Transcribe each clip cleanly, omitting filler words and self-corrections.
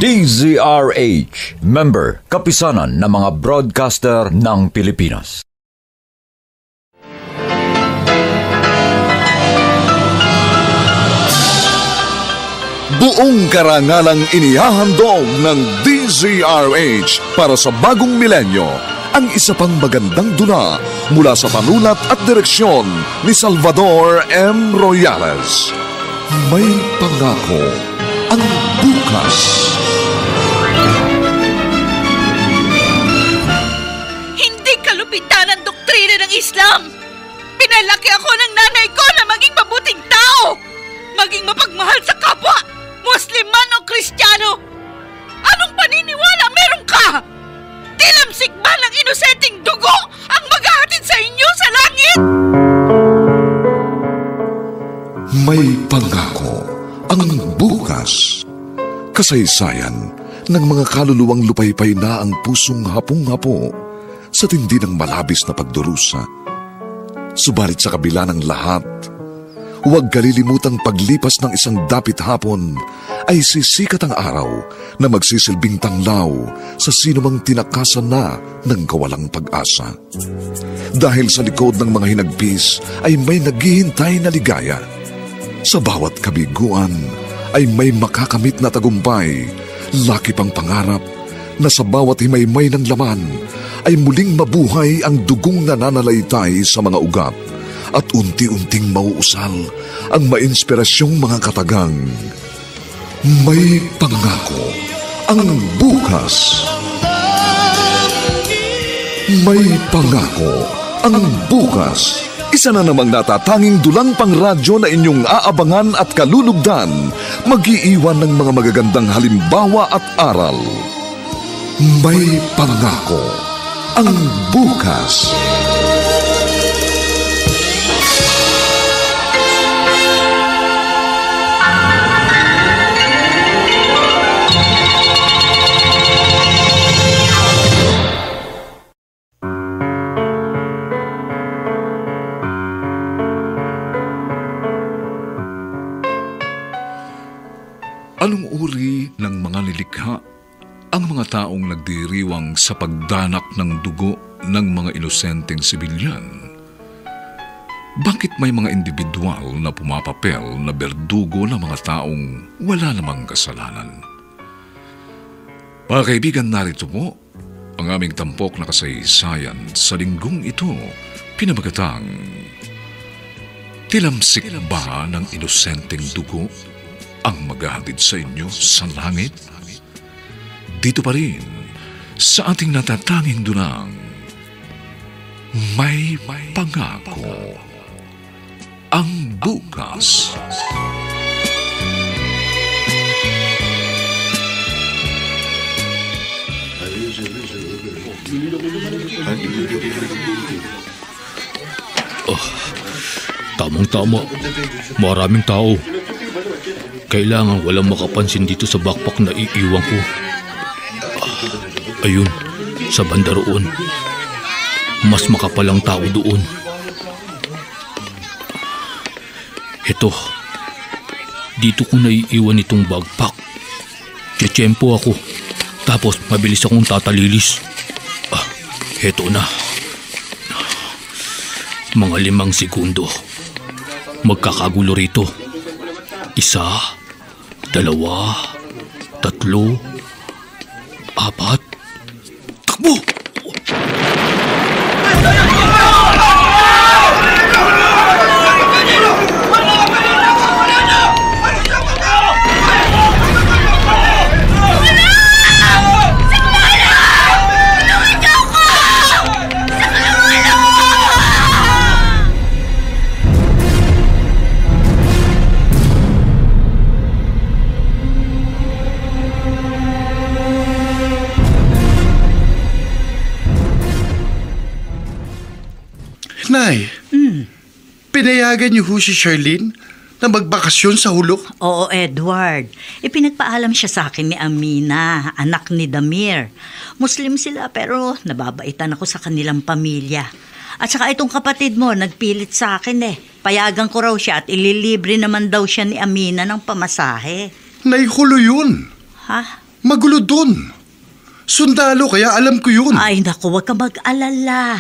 DZRH, member, kapisanan ng mga broadcaster ng Pilipinas. Buong karangalang inihahandog ng DZRH para sa bagong milenyo ang isa pang magandang dula mula sa panulat at direksyon ni Salvador M. Royales. May pangako ang bukas. Hindi kalupitan ang doktrina ng Islam. Pinalaki ako ng nanay ko na maging mabuting tao, maging mapagmahal sa kapwa, Muslim man o Kristiyano. Anong paniniwala meron ka? Tilamsik ba ng inosenteng dugo ang maghahatid sa inyo sa langit? May pangako ang bukas. Kasaysayan ng mga kaluluwang lupaypay na ang pusong hapong-hapo sa tindi ng malabis na pagdurusa. Subalit sa kabila ng lahat, huwag kalilimutang paglipas ng isang dapit hapon ay sisikat ang araw na magsisilbing tanglaw sa sinumang tinakasan na ng kawalang pag-asa. Dahil sa likod ng mga hinagpis ay may naghihintay na ligaya. Sa bawat kabiguan ay may makakamit na tagumpay, laki pang pangarap na sa bawat himaymay ng laman ay muling mabuhay ang dugong nananalaytay sa mga ugat at unti-unting mauusal ang mainspirasyong mga katagang. May pangako ang bukas. May pangako ang bukas. Isa na namang natatanging dulang pangradyo na inyong aabangan at kalulugdan, mag-iiwan ng mga magagandang halimbawa at aral. May pangako ang bukas. Anong uri ng mga nilikha ang mga taong nagdiriwang sa pagdanak ng dugo ng mga inosenteng sibilyan? Bakit may mga individual na pumapapel na berdugo ng mga taong wala namang kasalanan? Mga kaibigan, narito po ang aming tampok na kasaysayan sa linggong ito, pinamagatang Tilamsik ba ng inosenteng dugo ang maghahatid sa inyo sa langit? Dito pa rin sa ating natatanging dunang May Pangako ang bukas. Tamang-tama. Maraming tao. Kailangan walang makapansin dito sa backpack na iiwan ko. Ayun, sa banda roon. Mas makapalang tao doon. Ito, dito ko naiiwan itong backpack. Tiyempo ako, tapos mabilis akong tatalilis. Heto na. Mga 5 segundo. Magkakagulo rito. 1, 2, 3, 4. Takbo! Nay, pinayagan niyo ho si Charlene na magbakasyon sa hulok? Oo, Edward. Ipinagpaalam siya sa akin ni Amina, anak ni Damir. Muslim sila pero nababaitan ako sa kanilang pamilya. At saka itong kapatid mo, nagpilit sa akin Payagan ko raw siya at ililibre naman daw siya ni Amina ng pamasahe. Naihulo yun. Ha? Magulo dun. Sundalo, kaya alam ko yun. Ay naku, huwag ka mag-alala.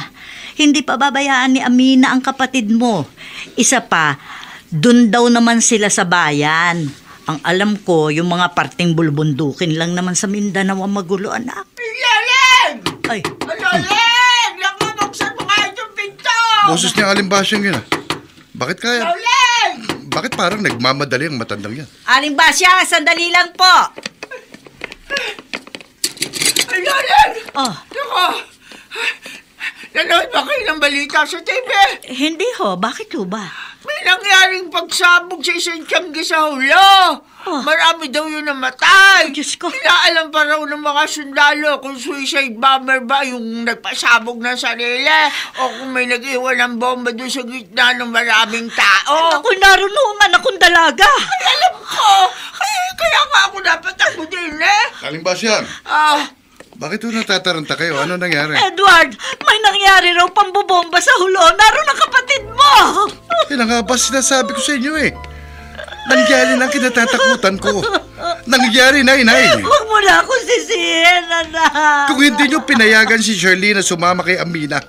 Hindi pa babayaan ni Amina ang kapatid mo. Isa pa, dun daw naman sila sa bayan. Ang alam ko, yung mga parting bulbundukin lang naman sa Mindanao ang magulo, anak. Leleng! Ay, Leleng! Naku, buksan mo nga itong pinto! Boses niya alimbasyang yun. Bakit kaya? Leleng! Bakit parang nagmamadali ang matandang yan? Aling Basya, sandali lang po. Leleng! Oh, Naku! Nanood ba kayo ng balita sa TV? hindi ho, bakit ho ba? May nangyaring pagsabog sa isang tiyanggi sa hulo. Oh. Marami daw yun namatay. Diyos ko. Inaalam pa raw ng mga sundalo kung suicide bomber ba yung nagpasabog ng sarili o kung may nag-iwan ng bomba doon sa gitna ng maraming tao. Ako naroon ho ang anak kong dalaga. Ay, alam ko. Kaya nga ako dapat ako din Alimbasyan, bakit ho natataranta kayo? Ano nangyari? Edward, may nangyari raw pambobomba sa hulo. Naroon ang kapatid mo. Yan nga ba sinasabi ko sa inyo eh. Nangyari lang kinatatakutan ko. Nangyari na, inay. Huwag mo na ako sisihin, anak. Kung hindi nyo pinayagan si Shirley na sumama kay Amina,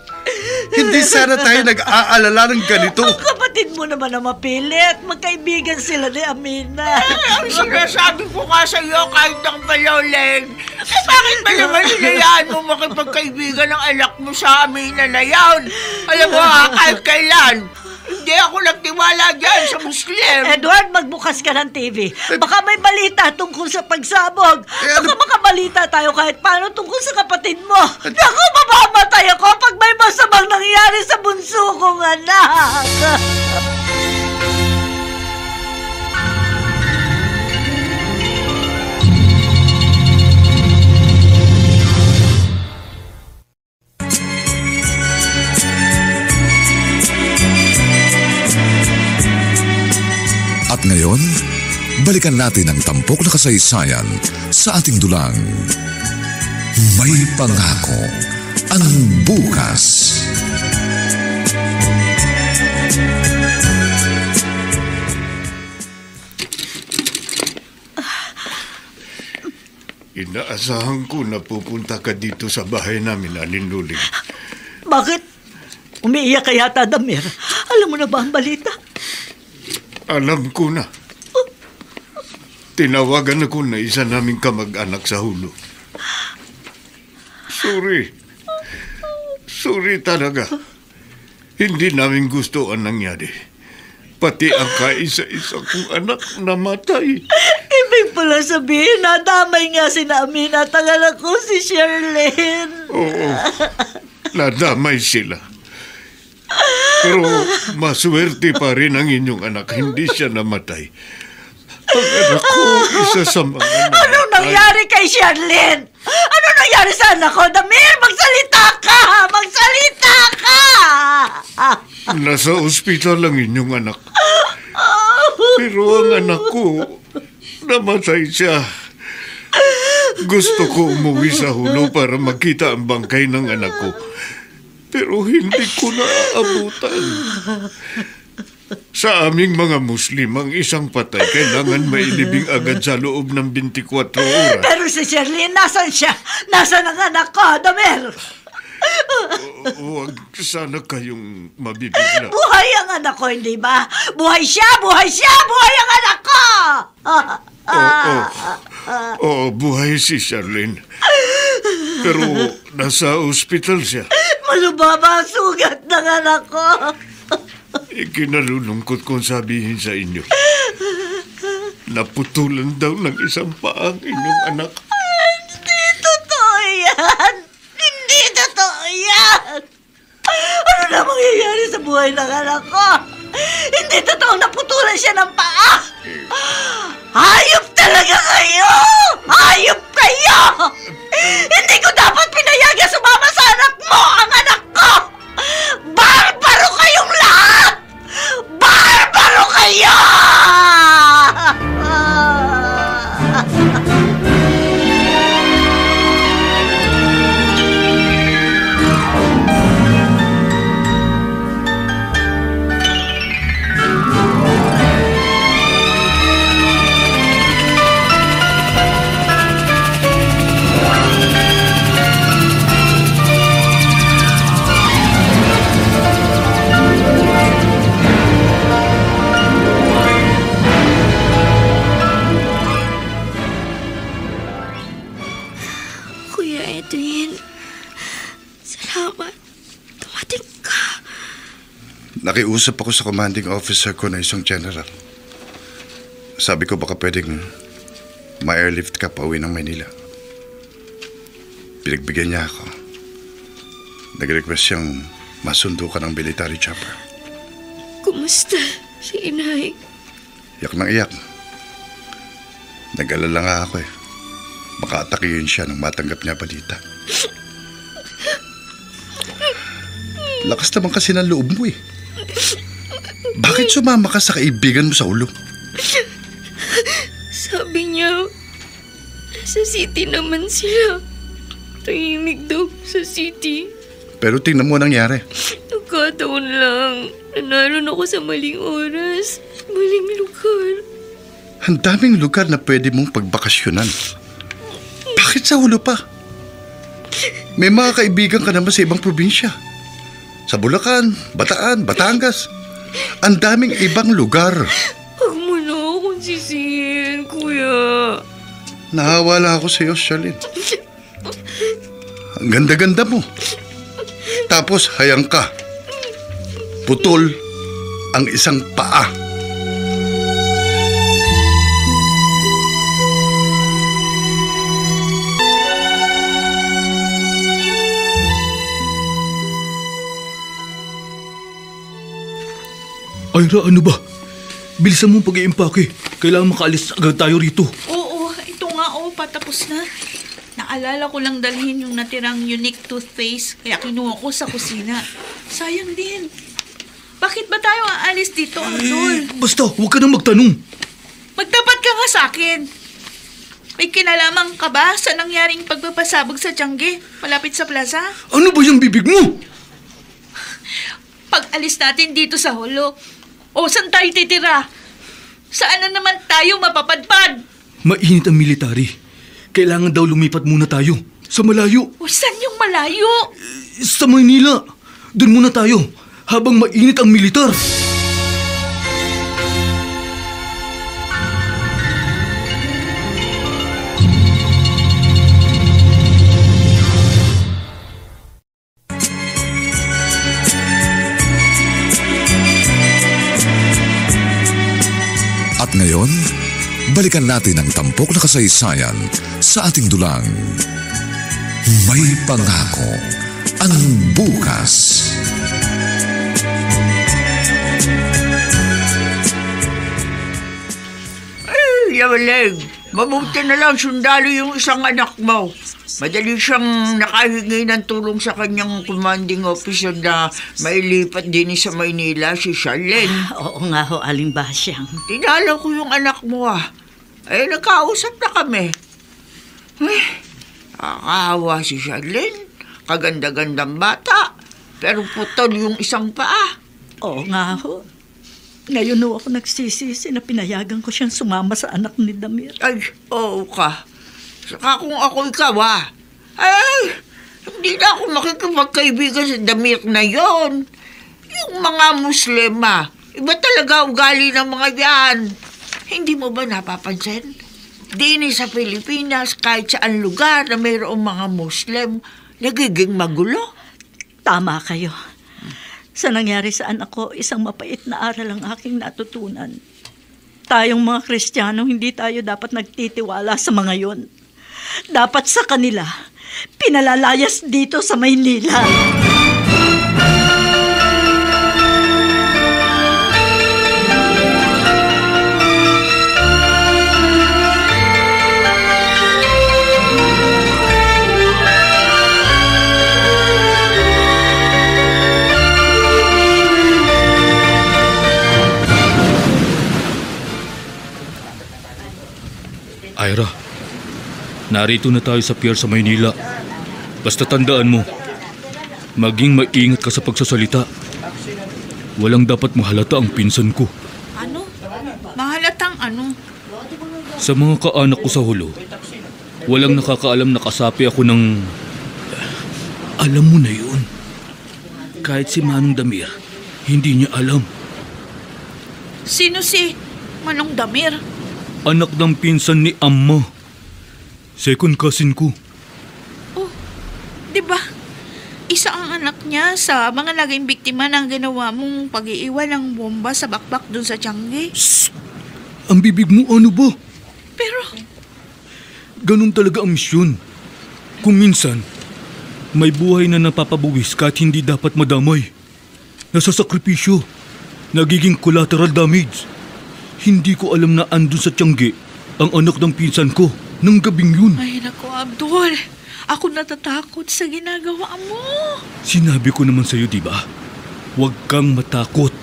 hindi sana tayo nag-aalala ng ganito. Ang kapatid mo naman na mapilit. Magkaibigan sila ni Amina. Ang sinasabi ko nga sa iyo kahit ng paloleng, bakit ba naman hinayaan mo makipagkaibigan ng anak mo sa Amina na yan? Alam mo kahit kailan, hindi ako nagtiwala dyan sa Muslim. Edward, magbukas ka ng TV. Baka may balita tungkol sa pagsabog. Baka makabalita tayo kahit paano tungkol sa kapatid mo. Naku, mamamatay ako pag may masamang nangyari sa bunso kong anak. At ngayon, balikan natin ang tampok na kasaysayan sa ating dulang. May pangako ang bukas. Inaasahan ko na pupunta ka dito sa bahay namin, Aling Luling. Bakit? Umiiyak ka yata, Damir. Alam mo na ba ang balita? Alam ko na. Tinawagan ako na isa naming kamag-anak sa hulo. Sorry talaga. Hindi namin gusto ang nangyari. Pati ang kaisa-isa kong anak namatay. Ibig pala sabihin, nadamay nga si Amina at ang anak ko si Sherlyn. Oo, nadamay sila. Pero maswerte pa rin ang inyong anak. Hindi siya namatay. Ang anak ko, isa sa mga namatay. Anong nangyari kay Sherlyn? Ano nangyari sa anak ko? Damir, magsalita ka! Magsalita ka! Nasa ospital ang inyong anak. Pero ang anak ko, namatay siya. Gusto ko umuwi sa hulo para makita ang bangkay ng anak ko. Pero hindi ko naaabutan. Sa aming mga Muslim, ang isang patay kailangan mailibing agad sa loob ng 24 oras. Pero si Sherlyn, nasan siya? Nasan ang anak ko, Damir? Huwag sana kayong mabibigla. Buhay ang anak ko, hindi ba? Buhay siya! Buhay siya! Buhay ang anak ko! Oo, buhay si Charlene. Pero nasa ospital siya. Malubaba ang sugat ng anak ko. Ikinalulungkot kong sabihin sa inyo. Naputulan daw ng isang paa ang inyong anak. Hindi totoo yan! Hindi totoo yan! Ano na mangyayari sa buhay ng anak ko? Hindi totoo naputulan siya ng paa! Hayop talaga kayo! Hayop kayo! Hindi ko dapat pinayagan sumama sa anak mo ang anak ko! Barbaro kayong lahat! Barbaro kayo! Nakiusap ako sa commanding officer ko na isang general. Sabi ko baka pwedeng ma-airlift ka pa uwi ng Maynila. Pinagbigyan niya ako. Nag-request siyang masundo ka ng military chopper. Kumusta si inay? Iyak nang iyak. Nag-alala nga ako eh. Baka atakihin siya nang matanggap niya balita. Lakas naman kasi ng loob mo eh. Bakit sumama ka sa kaibigan mo sa ulo? Sabi niya, sa city naman sila. Tahimik daw sa city. Pero tingnan mo nangyari. Nagkataon lang. Nanaroon ako sa maling oras. Maling lugar. Ang daming lugar na pwede mong pagbakasyonan. Bakit sa ulo pa? May mga kaibigan ka naman sa ibang probinsya. Sa Bulacan, Bataan, Batangas. Ang daming ibang lugar. Huwag mo na akong sisihin, kuya. Nahawa lang ako sa iyo, Charlene. Ang ganda-ganda mo. Tapos hayang ka. Putol ang isang paa. Ira, ano ba? Bilisan mo ang pag-iimpake. Kailangan makaalis agad tayo rito. Oo, ito nga patapos na. Naalala ko lang dalhin yung natirang unique toothpaste kaya kinuha ko sa kusina. Sayang din. Bakit ba tayo aalis dito, Abdul? Basta, huwag ka nang magtanong. Magtapat ka nga sa akin. May kinalaman ka ba sa nangyaring pagpapasabog sa Tiangge malapit sa plaza? Ano ba yung bibig mo? Pag alis natin dito sa Holo, saan tayo titira? Saan na naman tayo mapapadpad? Mainit ang military. Kailangan daw lumipat muna tayo. Sa malayo. Saan yung malayo? Sa Maynila. Doon muna tayo. Habang mainit ang militar. At ngayon, balikan natin ang tampok na kasaysayan sa ating dulang. May pangako ang bukas. Yawaleg, mabuti na lang sundalo yung isang anak mo. Madali siyang nakahingi ng tulong sa kanyang commanding officer na mailipat din sa Maynila, si Charlene. Oo nga ho, Aling Basyang. Tinala ko yung anak mo nagkausap na kami. Nakakahawa si Charlene. Kaganda-gandang bata. Pero putol yung isang paa. Oo nga ho. Ngayon ho ako nagsisisi na pinayagan ko siyang sumama sa anak ni Damir. Ay, oo ka. Saka kung ako ikaw, hindi na ako makikipagkaibigan sa Damir na yon. Yung mga Muslima, iba talaga ugali ng mga yan. Hindi mo ba napapansin? Dini sa Pilipinas, kahit saan lugar na mayroong mga Muslim, nagiging magulo. Tama kayo. Sa nangyari sa anak ko, isang mapait na aral ang aking natutunan. Tayong mga Kristiyano, hindi tayo dapat nagtitiwala sa mga yon. Dapat sa kanila, pinalalayas dito sa Maynila. Ira, narito na tayo sa pier sa Maynila. Basta tandaan mo, maging maingat ka sa pagsasalita. Walang dapat mahalata ang pinsan ko. Ano? Mahalatang ano? Sa mga kaanak ko sa Holo, walang nakakaalam na kasapi ako ng... Alam mo na yun. Kahit si Manong Damir, hindi niya alam. Sino si Manong Damir? Anak ng pinsan ni Amma. Second cousin ko. Oh, di ba? Isa ang anak niya sa mga naging biktima ng ginawa mong pag-iiwan ng bomba sa bakbak dun sa Tiangge. Ang bibig mo ano ba? Pero, Ganun talaga ang misyon. Kung minsan, may buhay na napapabuwis kahit hindi dapat madamay. Nasasakripisyo. Nagiging collateral damage. Hindi ko alam na andun sa Tiangge ang anak ng pinsan ko ng gabing yun. ay naku Abdul, ako natatakot sa ginagawa mo. Sinabi ko naman sa'yo, di ba? Huwag kang matakot.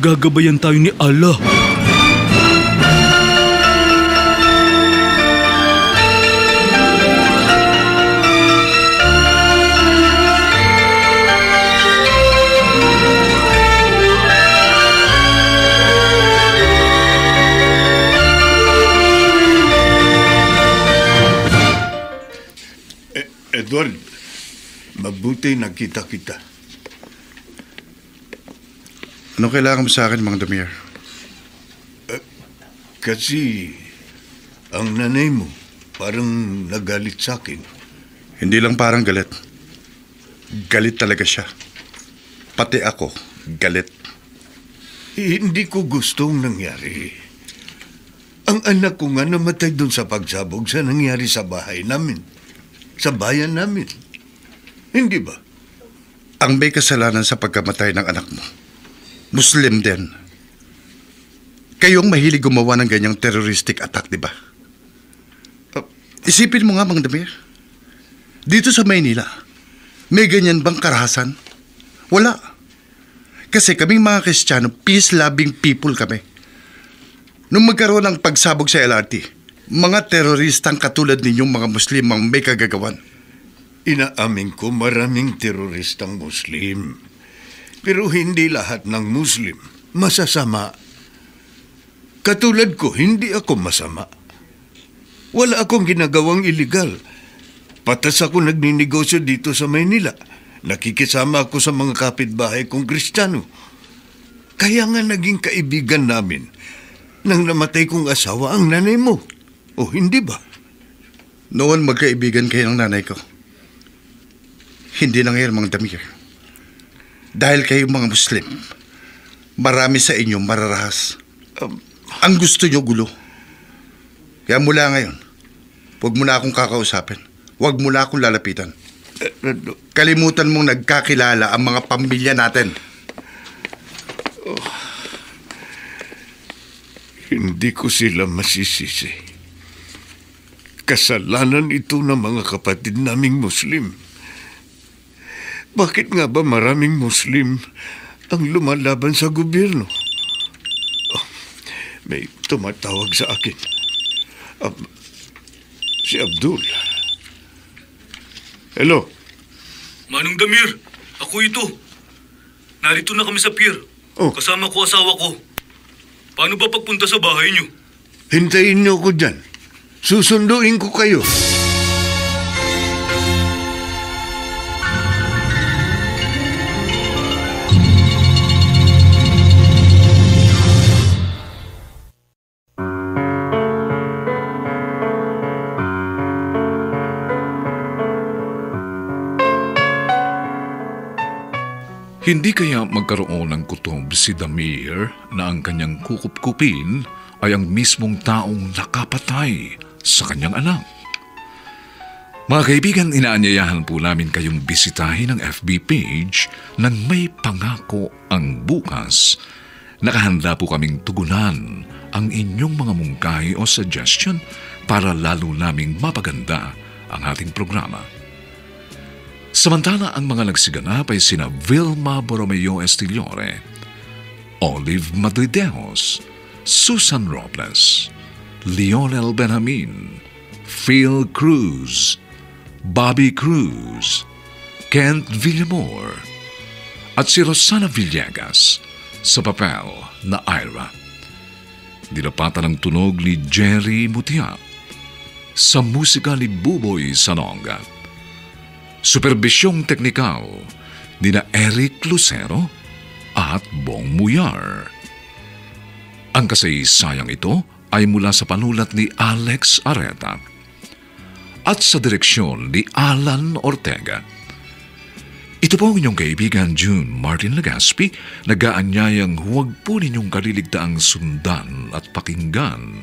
Gagabayan tayo ni Allah. Edward, mabuti nakita kita. Ano kailangan mo sa akin, Mang Damir? Kasi ang nanay mo parang nagalit sa akin. Hindi lang parang galit. Galit talaga siya. Pati ako, galit. Hindi ko gustong nangyari. Ang anak ko nga namatay doon sa pagsabog sa nangyari sa bahay namin. Sa bayan namin. Hindi ba? Ang may kasalanan sa pagkamatay ng anak mo, Muslim din. Kayong mahilig gumawa ng ganyang terroristic attack, di ba? Isipin mo nga, Mang Damir. Dito sa Maynila, may ganyan bang karahasan? Wala. Kasi kaming mga Kristiyano, peace-loving people kami. Nung magkaroon ng pagsabog sa LRT, mga teroristang katulad ninyong mga Muslim ang may kagagawan. Inaamin ko maraming teroristang Muslim. Pero hindi lahat ng Muslim masasama. Katulad ko, hindi ako masama. Wala akong ginagawang iligal. Patas ako nagninegosyo dito sa Maynila. Nakikisama ako sa mga kapitbahay kong Kristiyano. Kaya nga naging kaibigan namin nang namatay kong asawa ang nanay mo. O hindi ba? Noon magkaibigan kayo ng nanay ko. Hindi na ngayon, Mang Damir. Dahil kayo mga Muslim, marami sa inyo mararahas. Ang gusto nyo gulo. Kaya mula ngayon, huwag mo na akong kakausapin. Huwag mo na akong lalapitan. Kalimutan mong nagkakilala ang mga pamilya natin. Hindi ko sila masisisi. Kasalanan ito ng mga kapatid naming Muslim. Bakit nga ba maraming Muslim ang lumalaban sa gobyerno? May tumatawag sa akin. Si Abdul. Hello? Manong Damir, ako ito. Narito na kami sa pier. Oh. Kasama ko asawa ko. Paano ba pagpunta sa bahay niyo? Hintayin niyo ko dyan. Susunduin ko kayo. Hindi kaya magkaroon ng kutob si Damir na ang kanyang kukup-kupin ay ang mismong taong nakapatay sa kanyang anak. Mga kaibigan, inaanyayahan po namin kayong bisitahin ang FB page ng May Pangako ang Bukas. Nakahanda po kaming tugunan ang inyong mga mungkahi o suggestion para lalo naming mapaganda ang ating programa. Samantala, ang mga nagsiganap ay sina Vilma Borromeo Estillore, Olive Madridejos, Susan Robles, Lionel Benjamin, Phil Cruz, Bobby Cruz, Kent Villamor, at si Rosana Villegas sa papel na Ira. Dinapatan ng tunog ni Jerry Mutia, sa musika ni Buboy Sanonga. Superbisyong teknikal ni na Eric Lucero at Bong Muyar. Ang kasaysayang ito ay mula sa panulat ni Alex Areta at sa direksyon ni Alan Ortega. Ito po ang inyong kaibigan June Martin Legaspi, nag-aanyayang huwag po ninyong kaliligtaang sundan at pakinggan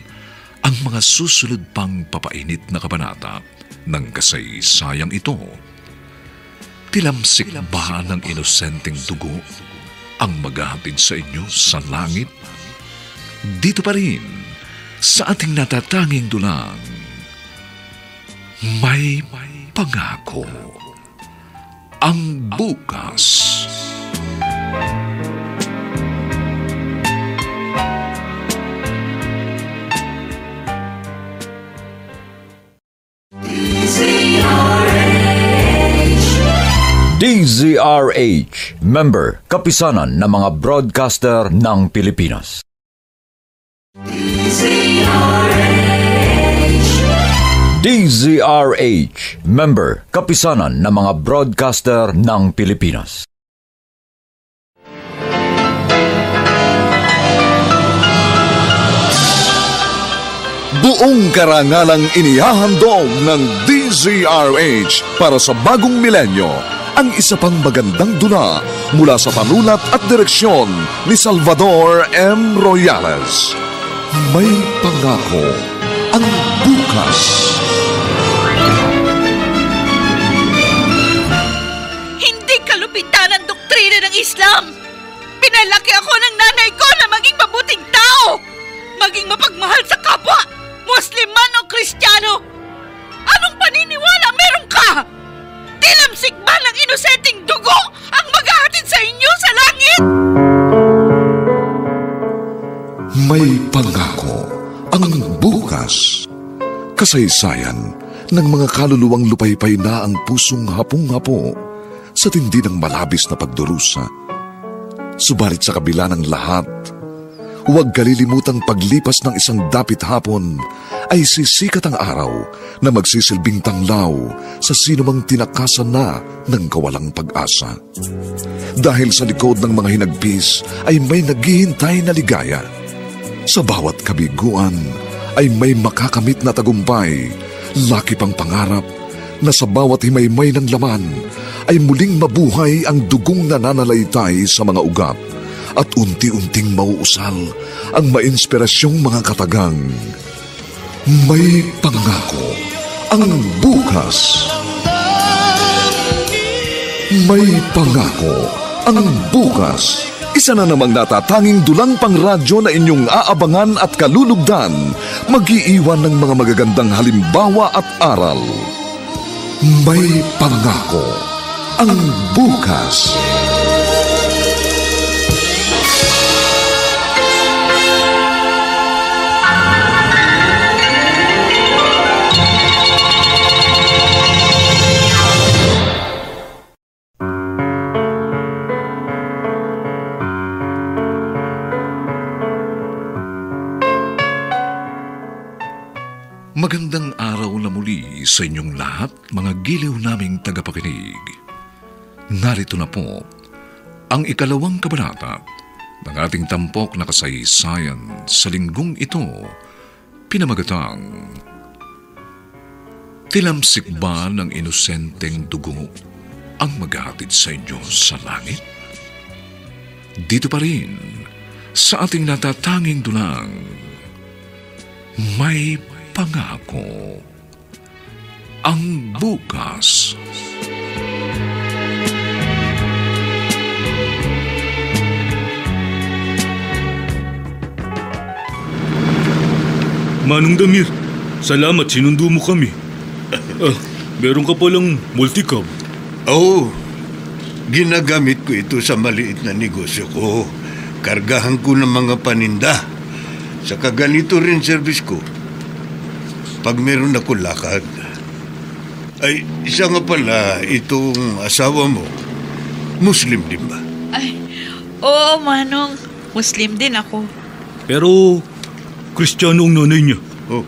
ang mga susunod pang papainit na kabanata ng kasaysayang ito. Tilamsik ba ng inosenteng dugo ang maghahatid sa inyo sa langit? Dito pa rin sa ating natatanging dulang, may pangako. Ang bukas. DZRH, member, kapisanan ng mga broadcaster ng Pilipinas. DZRH, member, kapisanan ng mga broadcaster ng Pilipinas. Buong karangalang inihahandog ng DZRH para sa bagong milenyo ang isa pang magandang dula mula sa panulat at direksyon ni Salvador M. Royales. May pangako ang bukas. Hindi kalupitan ang doktrina ng Islam. Pinalaki ako ng nanay ko na maging mabuting tao. Maging mapagmahal sa kapwa, Muslim man o Kristiyano. Anong paniniwala meron ka? Tilamsik ba ng inosenteng dugo ang maghahatid sa inyo sa langit? May pangako ang bukas. Kasaysayan ng mga kaluluwang lupaypay na ang pusong hapong-hapo sa tindi ng malabis na pagdurusa. Subalit sa kabila ng lahat, huwag kalilimutang paglipas ng isang dapit hapon ay sisikat ang araw na magsisilbing tanglaw sa sinumang tinakasan na ng kawalang pag-asa. Dahil sa likod ng mga hinagpis ay may naghihintay na ligaya. Sa bawat kabiguan ay may makakamit na tagumpay, laki pang pangarap na sa bawat himaymay ng laman ay muling mabuhay ang dugong nananalaytay sa mga ugat at unti-unting mauusal ang mainspirasyong mga katagang. May pangako ang bukas. May pangako ang bukas. Isa na namang natatanging dulang pangradyo na inyong aabangan at kalulugdan, mag-iiwan ng mga magagandang halimbawa at aral. May pangako ang bukas. Magandang araw na muli sa inyong lahat, mga giliw naming tagapakinig. Narito na po ang ikalawang kabanata ng ating tampok na kasaysayan sa linggong ito, pinamagatang Tilamsik ba ng inosenteng dugo ang maghahatid sa inyo sa langit? Dito pa rin sa ating natatanging dulang, may pangako ang bukas. Manong Damir, salamat sinundo mo kami. Meron ka palang multicab. Oo, ginagamit ko ito sa maliit na negosyo ko. Kargahan ko ng mga paninda. Saka ganito rin service ko. Pag meron ako lakad. Ay, isa nga pala, itong asawa mo, Muslim din ba? Ay, oo Manong, Muslim din ako. Pero, Kristiyano ang nanay niya. Oh.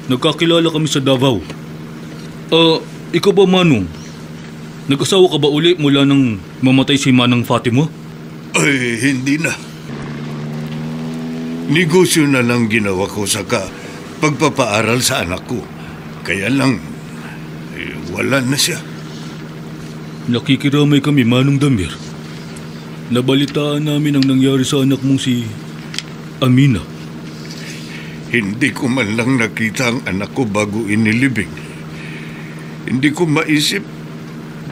Nagkakilala kami sa Davao. Ikaw ba, Manong? Nag-asawa ka ba uli mula nang mamatay si Manang Fatima? Ay, hindi na. Negosyo na lang ginawa ko saka pagpapaaral sa anak ko. Kaya lang, wala na siya. Nakikiramay kami, Manong Damir. Nabalitaan namin ang nangyari sa anak mong si Amina. Hindi ko man lang nakita ang anak ko bago inilibing. Hindi ko maisip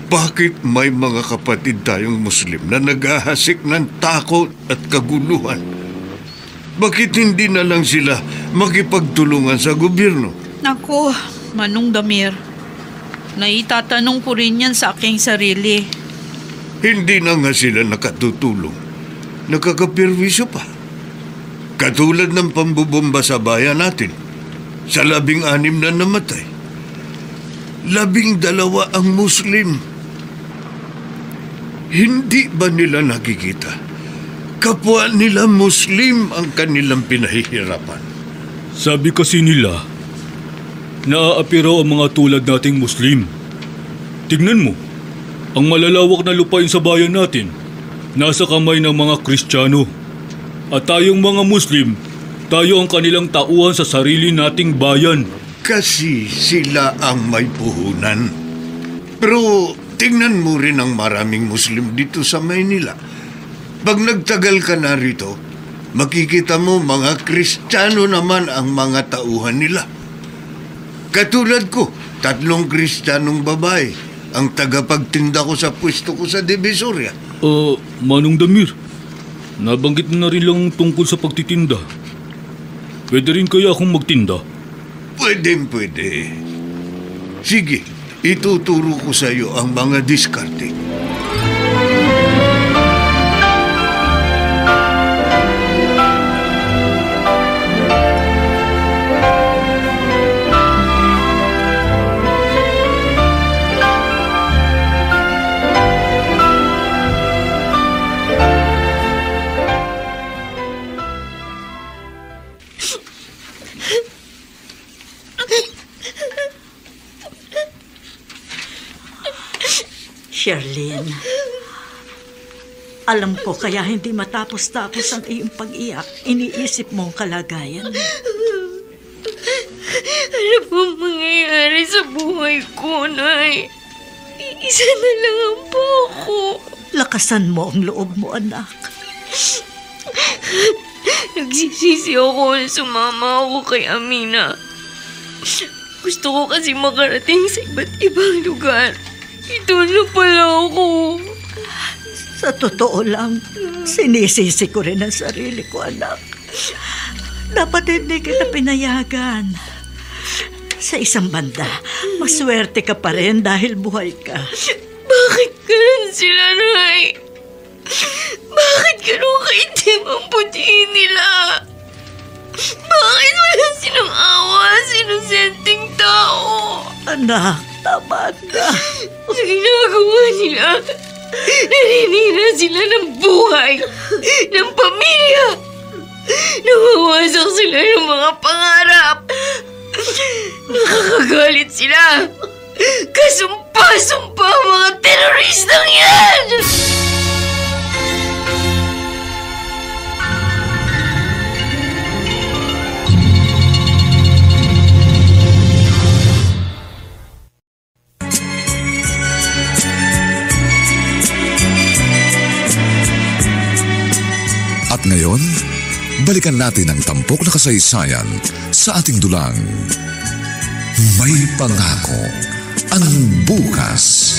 bakit may mga kapatid tayong Muslim na naghahasik ng takot at kaguluhan. Bakit hindi na lang sila makipagtulungan sa gobyerno? Naku, Manong Damir. Naitatanong ko rin yan sa aking sarili. Hindi na nga sila nakatutulong. Nakakapirwisyo pa. Katulad ng pambubomba sa bayan natin. Sa 16 na namatay. 12 ang Muslim. Hindi ba nila nakikita? Kapwa nila Muslim ang kanilang pinahihirapan. Sabi kasi nila, naaapi raw ang mga tulad nating Muslim. Tignan mo, ang malalawak na lupain sa bayan natin, nasa kamay ng mga Kristiyano. At tayong mga Muslim, tayo ang kanilang tauhan sa sarili nating bayan. Kasi sila ang may puhunan. Pero tingnan mo rin ang maraming Muslim dito sa Maynila. Pag nagtagal ka na rito, makikita mo mga Kristiyano naman ang mga tauhan nila. Katulad ko, 3 Kristiyanong babae ang tagapagtinda ko sa pwesto ko sa Divisoria. Manong Damir, nabanggit mo na rin lang tungkol sa pagtitinda. Pwede rin kaya akong magtinda? Pwede. Sige, ituturo ko sa iyo ang mga diskarte. Sherlyn, alam ko kaya hindi matapos-tapos ang iyong pag-iyak. Iniisip mo ang kalagayan. Ano pong mangyayari sa buhay ko, Nay? Isa na lang po ako. Lakasan mo ang loob mo, anak. Nagsisisi ako na sumama ako kay Amina. Gusto ko kasi makarating sa iba't ibang lugar. Ito na pala ako. Sa totoo lang, sinisisi ko rin ang sarili ko, anak. Dapat hindi kita pinayagan. Sa isang banda, maswerte ka pa rin dahil buhay ka. Bakit ganun sila, Nay? Bakit ganun kaitim ang putiin nila? Bakit wala silang awa sa inosenteng tao? Anak, tama na. Sa ginagawa nila, naninira sila ng buhay, ng pamilya. Nawawasak sila ng mga pangarap. Nakakagalit sila. Kasumpa-sumpa ang mga teroristang yan! At ngayon, balikan natin ang tampok na kasaysayan sa ating dulang. May pangako ang bukas.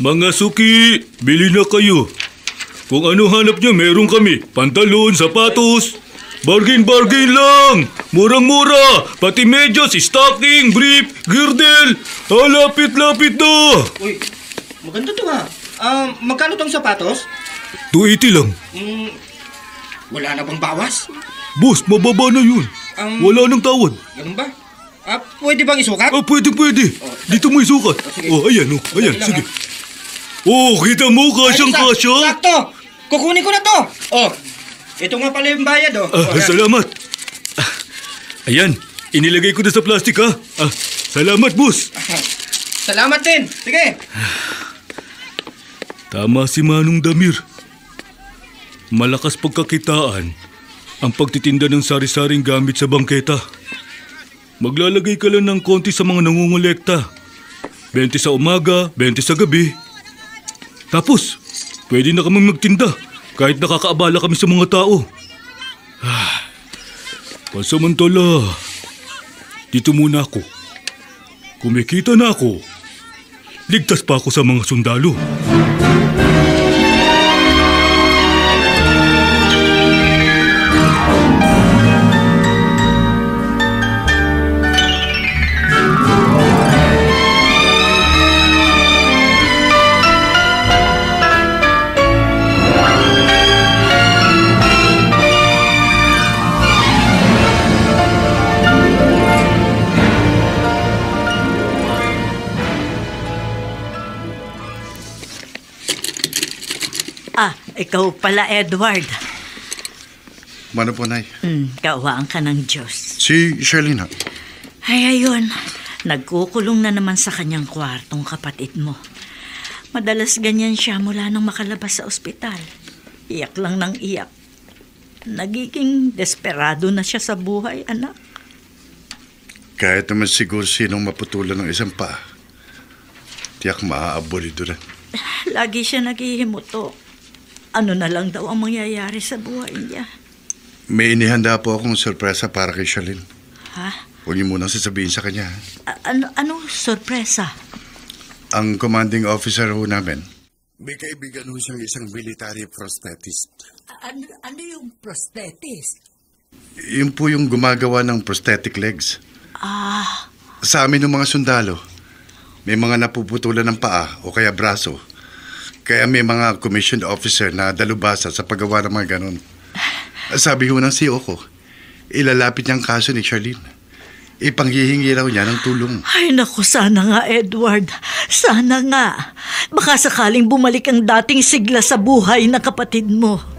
Mga suki, bili na kayo. Kung ano hanap niyo, meron kami. Pantalon, sapatos. Bargain lang! Murang-mura! Pati medyas, stocking, brief, girdle! Lapit-lapit na! Uy, maganda to ha. Magkano tong sapatos? 280 lang. Wala na bang bawas? Boss, mababa na yun. Wala nang tawad. Ganun ba? Pwede bang isukat? Pwede. Dito mo isukat. Ayan, sige. Kita mo, kasyang-kasya. Sakto! Kukunin ko na to! Ito nga pala yung bayad, Salamat. Ayan, inilagay ko na sa plastic, ha? Salamat, boss. Salamat din. Sige. Tama si Manong Damir. Malakas pagkakitaan ang pagtitinda ng sari-saring gamit sa bangketa. Maglalagay ka lang ng konti sa mga nangungulekta. 20 sa umaga, 20 sa gabi. Tapos, pwede na kaming magtinda kahit nakakaabala kami sa mga tao. Pansamantala, dito muna ako. Kumikita na ako. Ligtas pa ako sa mga sundalo. Ikaw pala, Edward. Mano po, Nay? Kawaan ka ng Diyos. Si Charlene, ha? Ay, ayun. Nagkukulong na naman sa kanyang kwartong kapatid mo. Madalas ganyan siya mula nang makalabas sa ospital. Iyak lang ng iyak. Nagiging desperado na siya sa buhay, anak. Kahit naman siguro sinong maputulan ng isang paa, tiyak maaabolido rin. Lagi siya naghihimutok. Ano na lang daw ang mangyayari sa buhay niya? May inihanda po akong sorpresa para kay Charlene. Ha? Huwag niyo munang sasabihin sa kanya. Anong sorpresa? Ang commanding officer ho namin. May kaibigan ho siyang isang military prosthetist. Ano yung prosthetist? Yun po yung gumagawa ng prosthetic legs. Sa amin ng mga sundalo, may mga napuputulan ng paa o kaya braso. Kaya may mga commissioned officer na dalubasa sa paggawa ng mga ganon. Sabi ho ng CEO ko, ilalapit niyang kaso ni Charlene. Ipanghihingi raw niya ng tulong. Ay naku, sana nga, Edward. Sana nga. Baka sakaling bumalik ang dating sigla sa buhay ng kapatid mo.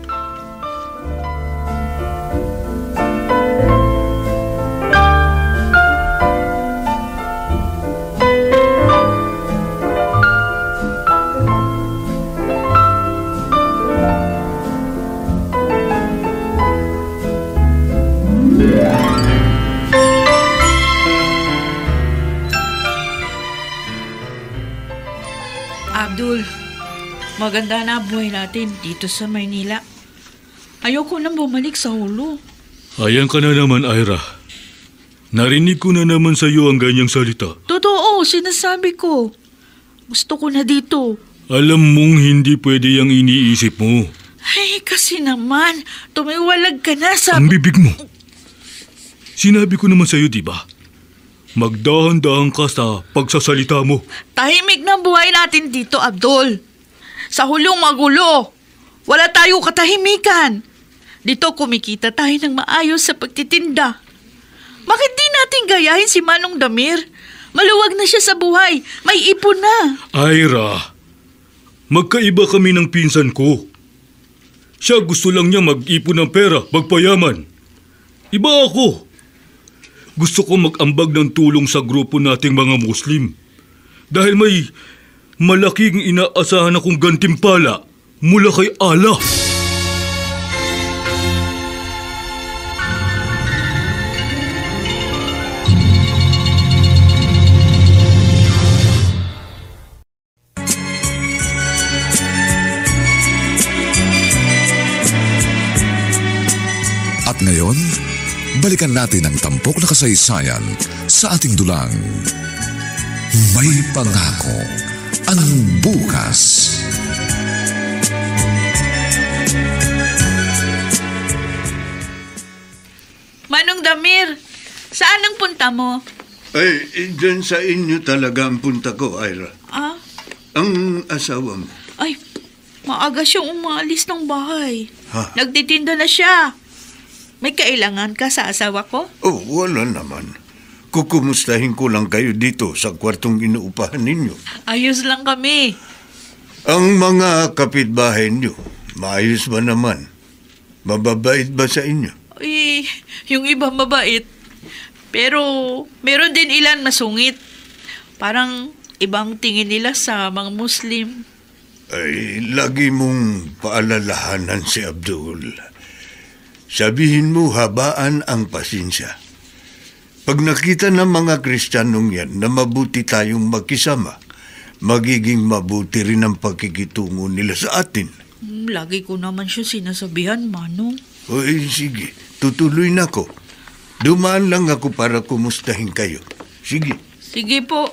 Abdul, maganda na buhay natin dito sa Maynila. Ayoko nang bumalik sa Hulo. Ayan ka na naman, Ira. Narinig ko na naman sa iyo ang ganyang salita. Totoo, sinasabi ko. Gusto ko na dito. Alam mong hindi pwede yung iniisip mo. Ay, kasi naman, tumiwalag ka na sa... Ang bibig mo. Sinabi ko naman sa iyo, di ba? Magdahan-dahan ka sa pagsasalita mo. Tahimik na buhay natin dito, Abdul. Sa Hulong magulo. Wala tayo katahimikan. Dito kumikita tayo ng maayos sa pagtitinda. Bakit di natin gayahin si Manong Damir? Maluwag na siya sa buhay. May ipon na. Ira, magkaiba kami ng pinsan ko. Siya gusto lang niya mag-ipon ng pera, magpayaman. Iba ako. Gusto ko mag-ambag ng tulong sa grupo nating mga Muslim. Dahil may malaking inaasahan akong gantimpala mula kay Allah. At ngayon, balikan natin ang tampok na kasaysayan sa ating dulang. May pangako ang bukas. Manong Damir, saan ang punta mo? Ay, dyan sa inyo talaga ang punta ko, Ira. Ah? Ang asawa mo. Ay, maaga siyang umalis ng bahay. Ha? Nagtitinda na siya. May kailangan ka sa asawa ko? Oh, wala naman. Kukumustahin ko lang kayo dito sa kwartong inuupahan ninyo. Ayos lang kami. Ang mga kapitbahay niyo, maayos ba naman? Mababait ba sa inyo? Ay, yung iba mabait. Pero meron din ilan masungit. Parang ibang tingin nila sa mga Muslim. Ay, lagi mong paalalahanan si Abdul. Sabihin mo habaan ang pasensya. Pag nakita ng mga Kristiyanong yan na mabuti tayong magkisama, magiging mabuti rin ang pagkikitungo nila sa atin. Lagi ko naman siya sinasabihan, Manong. O sige, tutuloy na ako. Dumaan lang ako para kumustahin kayo. Sige. Sige po.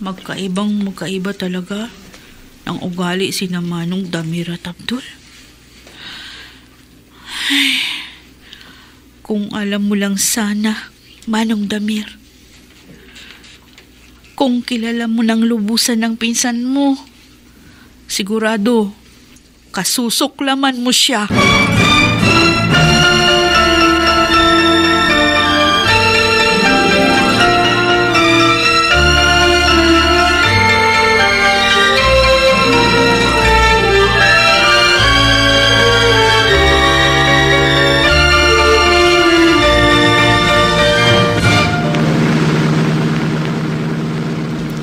Magkaiba talaga ang ugali sina Manong Damir at Abdul. Ay, kung alam mo lang sana, Manong Damir. Kung kilala mo ng lubusan ng pinsan mo, sigurado, kasusuklaman mo siya.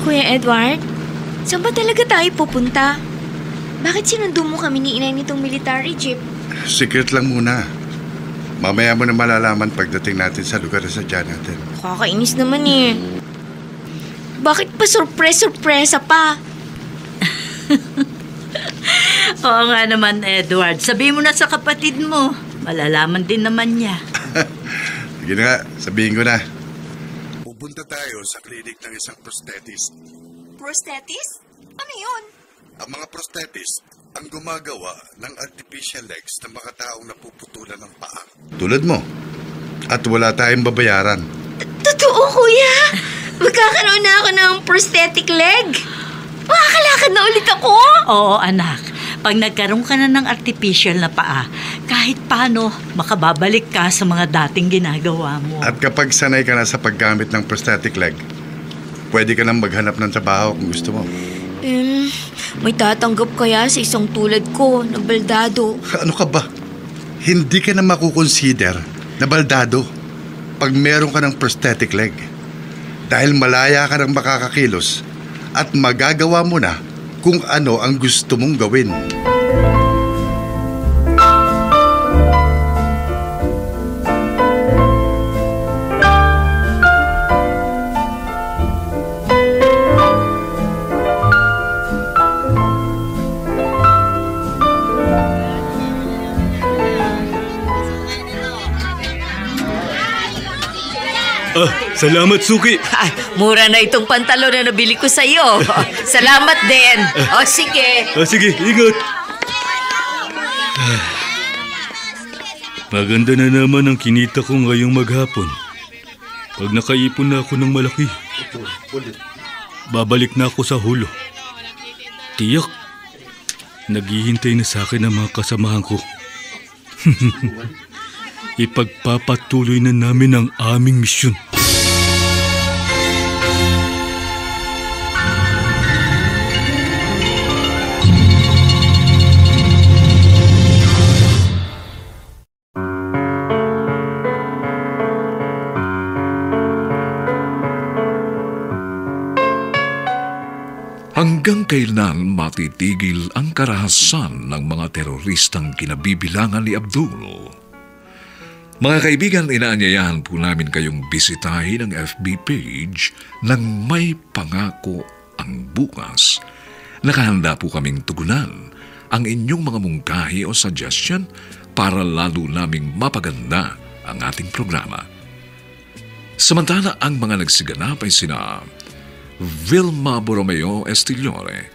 Kuya Edward, saan ba talaga tayo pupunta? Bakit sinundo mo kami ni inay nitong military jeep? Secret lang muna. Mamaya mo na malalaman pagdating natin sa lugar na sadya natin. Kakainis naman eh. Bakit pa surpresa pa? Oo nga naman, Edward. Sabihin mo na sa kapatid mo. Malalaman din naman niya. Sige na nga, sabihin ko na. Pupunta tayo sa klinik ng isang prosthetist. Prosthetist? Ano yun? Ang mga prosthetist ang gumagawa ng artificial legs ng mga taong napuputulan ng paa. Tulad mo. At wala tayong babayaran. Totoo, kuya? Magkakaroon na ako ng prosthetic leg? Makakalakad na ulit ako? Oo, anak. Pag nagkaroon ka na ng artificial na paa, kahit paano, makababalik ka sa mga dating ginagawa mo. At kapag sanay ka na sa paggamit ng prosthetic leg, pwede ka nang maghanap ng trabaho kung gusto mo. May tatanggap kaya sa isang tulad ko na baldado? Ano ka ba? Hindi ka na makukonsider na baldado pag meron ka ng prosthetic leg. Dahil malaya ka nang makakakilos at magagawa mo na kung ano ang gusto mong gawin. Salamat, Suki. Ay, mura na itong pantalon na nabili ko sa'yo. Salamat din. O, sige. Sige, ingat. Maganda na naman ang kinita ko ngayong maghapon. Pag nakaipon na ako ng malaki, babalik na ako sa hulo. Tiyak, naghihintay na sa akin ang mga kasamahan ko. Ipagpapatuloy na namin ang aming misyon. Hanggang kailan matitigil ang karahasan ng mga teroristang kinabibilangan ni Abdul? Mga kaibigan, inaanyayahan po namin kayong bisitahin ang FB page ng May Pangako ang Bukas. Nakahanda po kaming tugunan ang inyong mga mungkahi o suggestion para lalo naming mapaganda ang ating programa. Samantala, ang mga nagsiganap ay sina Vilma Borromeo Estillore,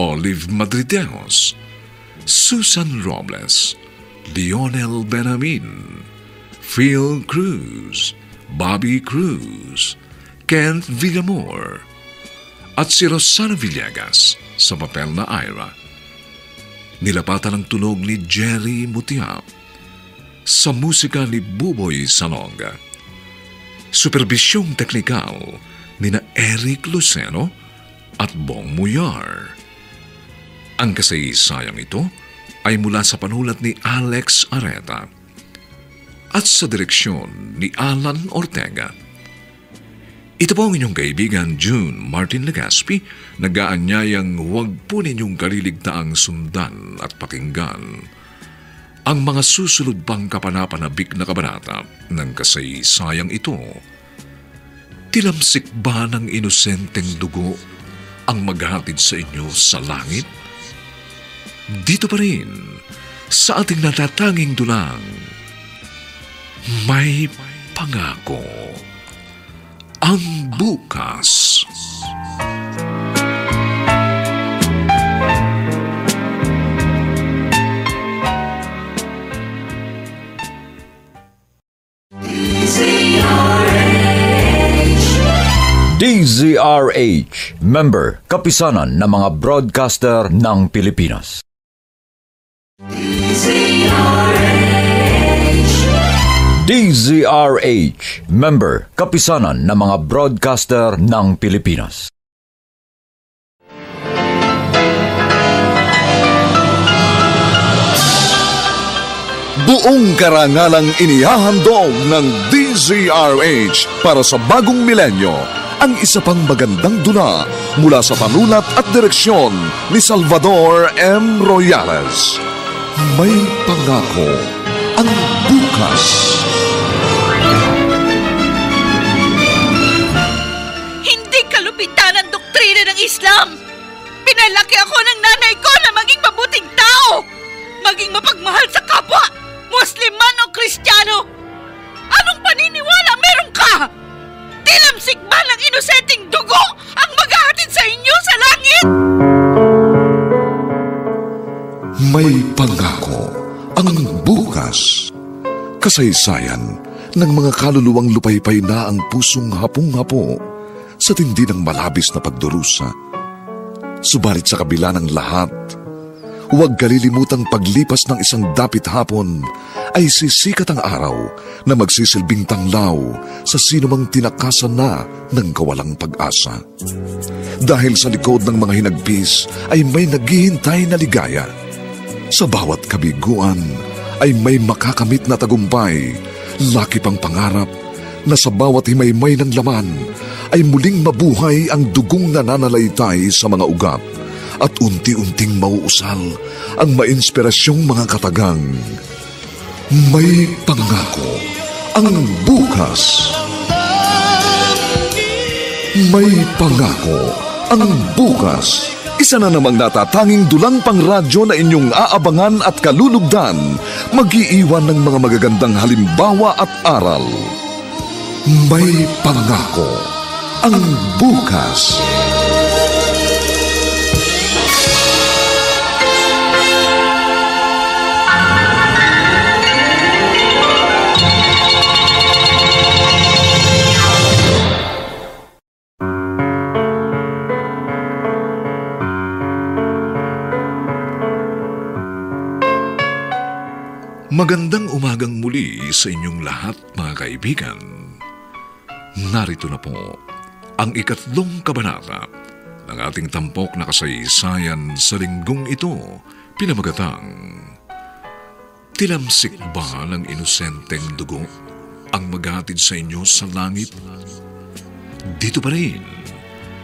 Olive Madrideos, Susan Robles, Lionel Benamin, Phil Cruz, Bobby Cruz, Kent Villamor, at si Rosana Villegas sa papel na Ira. Nilapatan ang tunog ni Jerry Mutiap, sa musika ni Buboy Salonga. Superbisyong teknikal nina Eric Luceno at Bong Muyar. Ang kasaysayang ito ay mula sa panulat ni Alex Areta at sa direksyon ni Alan Ortega. Ito po ang inyong kaibigan June Martin Legaspi, nag-aanyayang huwag po ninyong kaliligtaang sundan at pakinggan ang mga susunod pang kapanapanabik na kabanata ng kasaysayang ito. Tilamsik ba ng inosenteng dugo ang maghatid sa inyo sa langit? Dito pa rin, sa ating natatanging dulang, may pangako ang bukas. DZRH, member, kapisanan ng mga broadcaster ng Pilipinas. DZRH, member, kapisanan ng mga broadcaster ng Pilipinas. Buong karangalang inihahandog ng DZRH para sa bagong milenyo ang isa pang magandang dula mula sa panulat at direksyon ni Salvador M. Royales. May pangako ang bukas. Hindi kalupitan ang doktrina ng Islam. Pinalaki ako ng nanay ko na maging mabuting tao. Maging mapagmahal sa kapwa, Muslim man o Kristiyano. Anong paniniwala meron ka? Tilamsik ba ng inosenteng dugo ang maghahatid sa inyo sa langit? May pangako ang bukas. Kasaysayan ng mga kaluluwang lupaypay na ang pusong hapong-hapo sa tindi ng malabis na pagdurusa. Subalit sa kabila ng lahat, huwag kalilimutang paglipas ng isang dapit hapon ay sisikat ang araw na magsisilbing tanglaw sa sinumang tinakasan na ng kawalang pag-asa. Dahil sa likod ng mga hinagpis ay may naghihintay na ligaya. Sa bawat kabiguan ay may makakamit na tagumpay, laki pang pangarap na sa bawat himaymay ng laman ay muling mabuhay ang dugong nananalaytay sa mga ugat at unti-unting mauusal ang mainspirasyong mga katagang. May pangako ang bukas. May pangako ang bukas. Isa na namang natatanging dulang pangradyo na inyong aabangan at kalulugdan, mag-iiwan ng mga magagandang halimbawa at aral. May pangako ang bukas. Magandang umagang muli sa inyong lahat, mga kaibigan. Narito na po ang ikatlong kabanata ng ating tampok na kasaysayan sa linggong ito, pinamagatang Tilamsik ba ng inosenteng dugo ang maghatid sa inyo sa langit? Dito pa rin,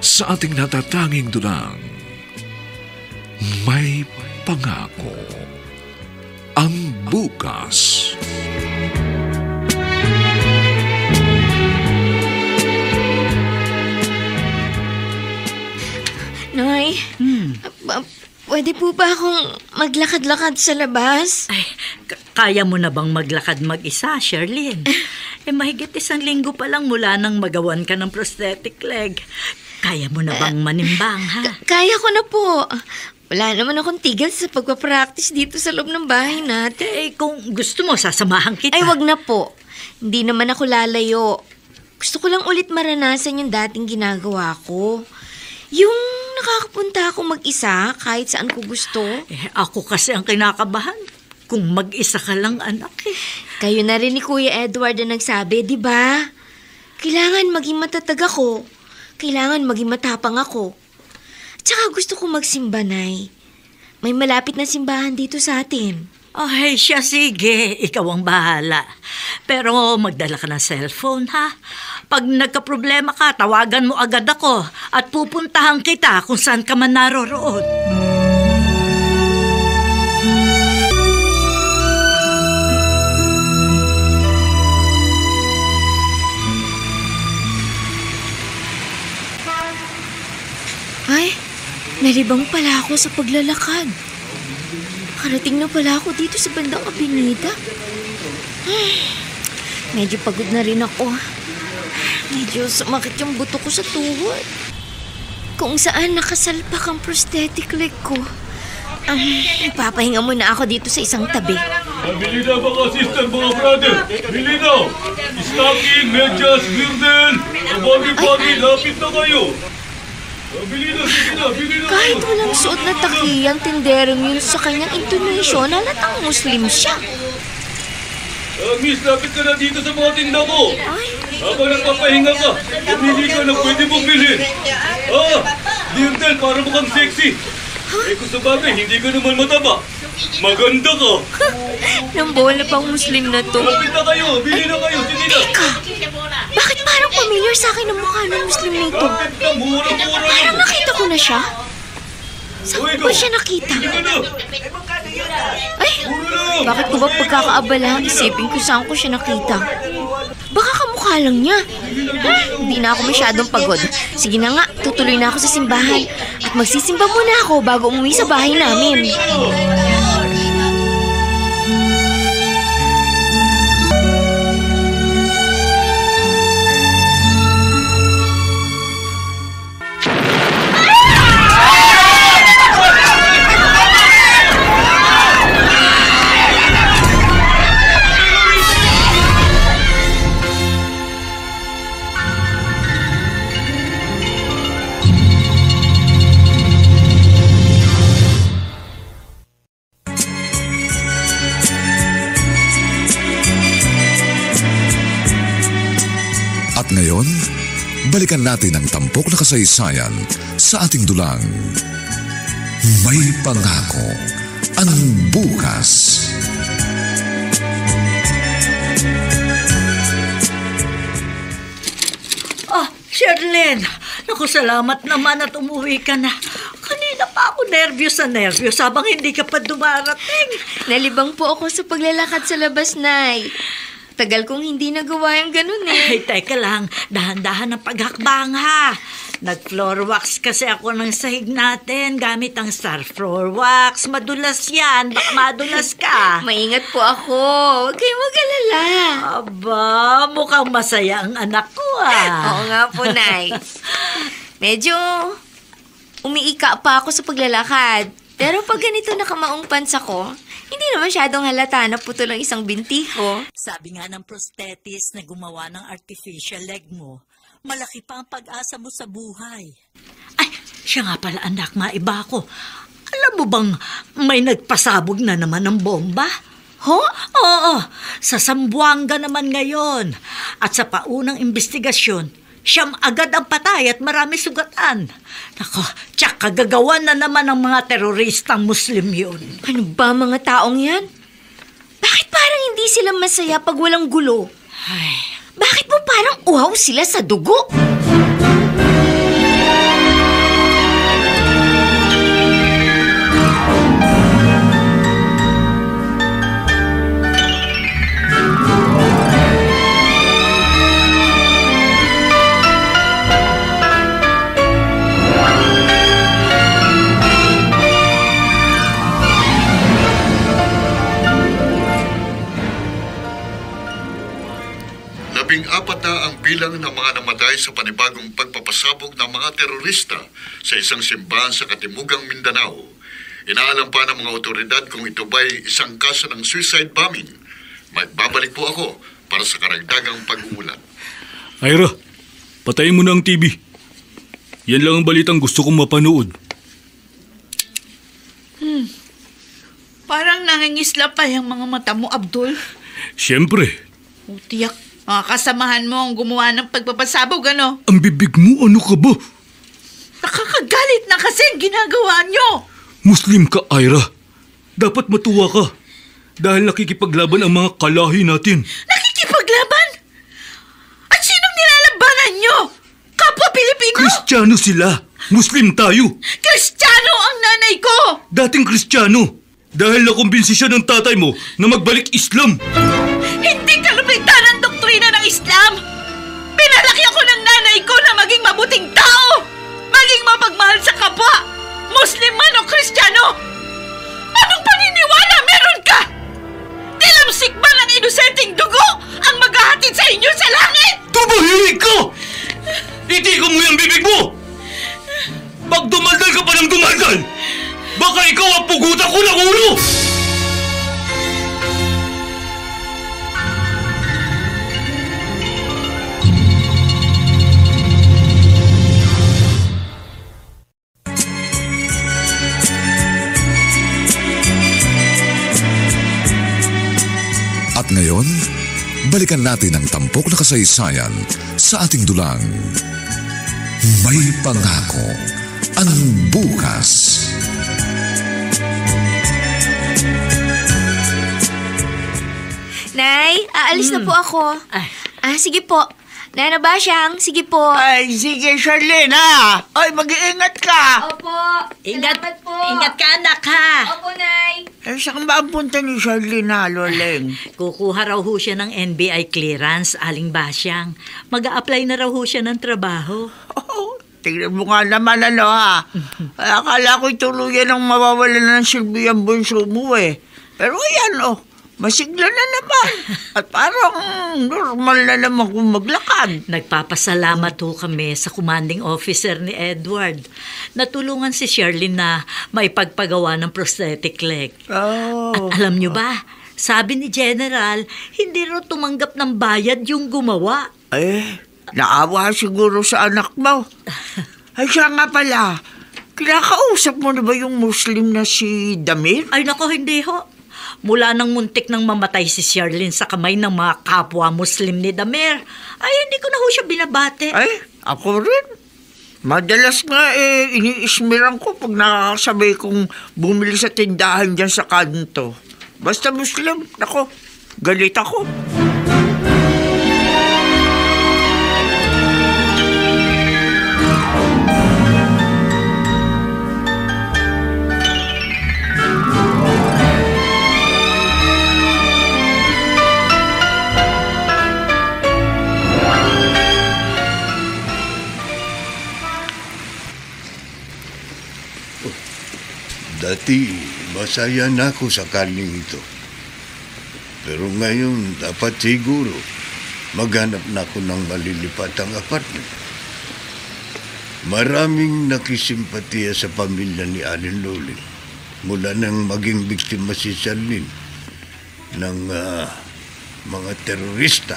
sa ating natatanging dulang, may pangako ang bukas. Nay, pwede po ba akong maglakad-lakad sa labas? Ay, kaya mo na bang maglakad mag-isa, Sherlyn? Mahigit 1 linggo pa lang mula nang magawan ka ng prosthetic leg. Kaya mo na bang manimbang, ha? Kaya ko na po. Wala naman akong tigil sa pagpapractice dito sa loob ng bahay natin. Kung gusto mo, sasamahan kita. Ay, wag na po. Hindi naman ako lalayo. Gusto ko lang ulit maranasan yung dating ginagawa ko. Yung nakakapunta akong mag-isa kahit saan ko gusto. Ako kasi ang kinakabahan. Kung mag-isa ka lang, anak eh. Kayo na rin ni Kuya Edward na nagsabi, di ba? Kailangan maging matatag ako. Kailangan maging matapang ako. Tsaka gusto ko magsimba, Nay. May malapit na simbahan dito sa atin. Ay, siya, sige. Ikaw ang bahala. Pero magdala ka ng cellphone, ha? Pag nagka-problema ka, tawagan mo agad ako at pupuntahan kita kung saan ka man naroroon. Nalibang pala ako sa paglalakad. Karating na pala ako dito sa bandang Abinida. Medyo pagod na rin ako. Medyo sumakit yung buto ko sa tuhod. Kung saan nakasalpak ang prosthetic leg ko. Papahinga muna ako dito sa isang tabi. Bili na mga sister, mga brother. Bili na. Stocking, medyas, girdle. Bagi-bagi, lapit na kayo. Bili na, sige na, bili na. Kahit walang suot na taki, ang tinderong yun sa kanyang intonation, halatang Muslim siya. Miss, lapit ka na dito sa mga tinda ko. Habang nagpapahinga ka, pumili ka na pwede mong bilhin. Girdle, para mukhang sexy. Kung sa bagay, hindi ka naman mataba. Maganda ka. Nang bola pang Muslim na to. Lapit na kayo, bili na kayo, sige na. Teka, bakit parang familiar sa akin ang mukha ng Muslim na ito? Lapit na, mura-mura lang. Parang nakita ko na siya. Saan ko ba siya nakita? Ay, bakit ko ba pagkakaabala isipin ko saan ko siya nakita? Baka kamukha lang niya. Hindi na ako masyadong pagod. Sige na nga, tutuloy na ako sa simbahan. At magsisimba muna ako bago umuwi sa bahay namin. Ngayon, balikan natin ang tampok na kasaysayan sa ating dulang. May pangako ang bukas. Sherlyn, naku, salamat naman at umuwi ka na. Kanina pa ako nervyos habang hindi ka pa dumarating. Nalibang po ako sa paglalakad sa labas, Nay. Tagal kong hindi nagawa yung ganun eh. Ay, teka lang. Dahan-dahan ang paghakbang ha. Nag-floor wax kasi ako ng sahig natin gamit ang star floor wax. Madulas yan. Baka madulas ka. Maingat po ako. Huwag kayong mag-alala. Aba, mukhang masaya ang anak ko Oo nga po, Nay. Medyo umiika pa ako sa paglalakad. Pero pag ganito nakamaong pants ako, hindi na masyadong halata na putol ang isang binti ko. Sabi nga ng prosthetis na gumawa ng artificial leg mo, malaki pa ang pag-asa mo sa buhay. Ay, siya nga pala anak, maiba ko. Alam mo bang may nagpasabog na naman ng bomba? Ho? Oo, sa Zamboanga naman ngayon. At sa paunang investigasyon, siyam agad ang patay at marami sugatan. Nako, tsak kagagawan na naman ng mga teroristang Muslim yun. Ano ba mga taong yan? Bakit parang hindi sila masaya pag walang gulo? Ay. Bakit mo parang uhaw sila sa dugo? Apat na ang bilang ng mga namatay sa panibagong pagpapasabog ng mga terorista sa isang simbahan sa Katimugang Mindanao. Inaalam pa ng mga otoridad kung ito ba'y isang kaso ng suicide bombing. Magbabalik po ako para sa karagdagang pag-uulat. Ira, patayin mo na ang TV. Yan lang ang balitang gusto kong mapanood. Parang nangingisla pa yung mga mata mo, Abdul. Siyempre. Tiyak, mga kasamahan mo ang gumawa ng pagpapasabog, ano? Ang bibig mo, ano ka ba? Nakakagalit na kasi ang ginagawa nyo. Muslim ka, Ira. Dapat matuwa ka. Dahil nakikipaglaban ang mga kalahi natin. Nakikipaglaban? At sinong nilalabanan nyo? Kapwa Pilipino? Kristiyano sila. Muslim tayo. Kristiyano ang nanay ko! Dating Kristiyano. Dahil nakumbinsi siya ng tatay mo na magbalik Islam. Hindi kalupitan ang doktrina ng Islam! Pinalaki ako ng nanay ko na maging mabuting tao! Maging mapagmahal sa kapwa! Muslim man o Kristiyano? Anong paniniwala meron ka? Nilamsik ba ng inosenteng dugo ang maghahatid sa inyo sa langit? Tumahimik ka! Itikom mo yung bibig mo! Pag dumaldal ka pa ng dumaldal, baka ikaw ang pugutan ko ng ulo! At ngayon, balikan natin ang tampok na kasaysayan sa ating dulang. May pangako ang bukas. Nay, aalis na po ako. Sige po. Nana Basyang, sige po. Ay, sige, Charlene, ha? Ay, mag-iingat ka. Opo. Ingat, Salamat po. ingat ka, anak, ha? Opo, Nay. Ay, saan ba ang punta ni Charlene, ha, Loleng? Kukuha raw ho siya ng NBI clearance, Aling Basyang. Mag-a-apply na raw ho siya ng trabaho. Oh, tingnan mo nga naman, ha? Ay, akala ko'y tuluyan ang mawawalan ng silbi ang bunso mo, eh. Pero ayan, masigla na naman. At parang normal na naman kung maglakad. Nagpapasalamat ho kami sa commanding officer ni Edward. Natulungan si Sherlyn na may pagpagawa ng prosthetic leg. Oh. At alam nyo ba, sabi ni General, hindi raw tumanggap ng bayad yung gumawa. Naawa siguro sa anak mo. Ay, siya nga pala. Kinakausap mo na ba yung Muslim na si Damir? Ay nako, hindi ho. Mula nang muntik nang mamatay si Sherlyn sa kamay ng mga kapwa Muslim ni Damer, ay hindi ko na ho siya binabate. Ay, ako rin. Madalas nga iniismiran ko pag nakakasabay kong bumili sa tindahan dyan sa kanto. Basta Muslim, nako, galit ako. Dati, masaya na ako sa kaling ito. Pero ngayon, dapat siguro, maghanap na ako ng malilipatang apartment. Maraming nakisimpatiya sa pamilya ni Alin Loling mula nang maging biktima si Sherlyn ng mga terorista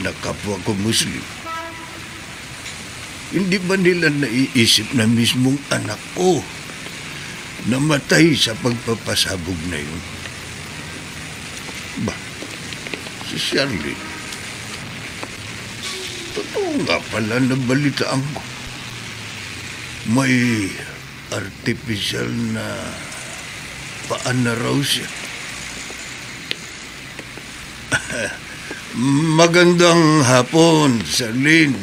na kapwa ko Muslim. Hindi ba nila naiisip na mismong anak ko namatay sa pagpapasabog na yun? Ba, si Sherlyn, totoo nga pala na balitaan ko. May artificial na paan na raw siya. Magandang hapon, Sherlyn.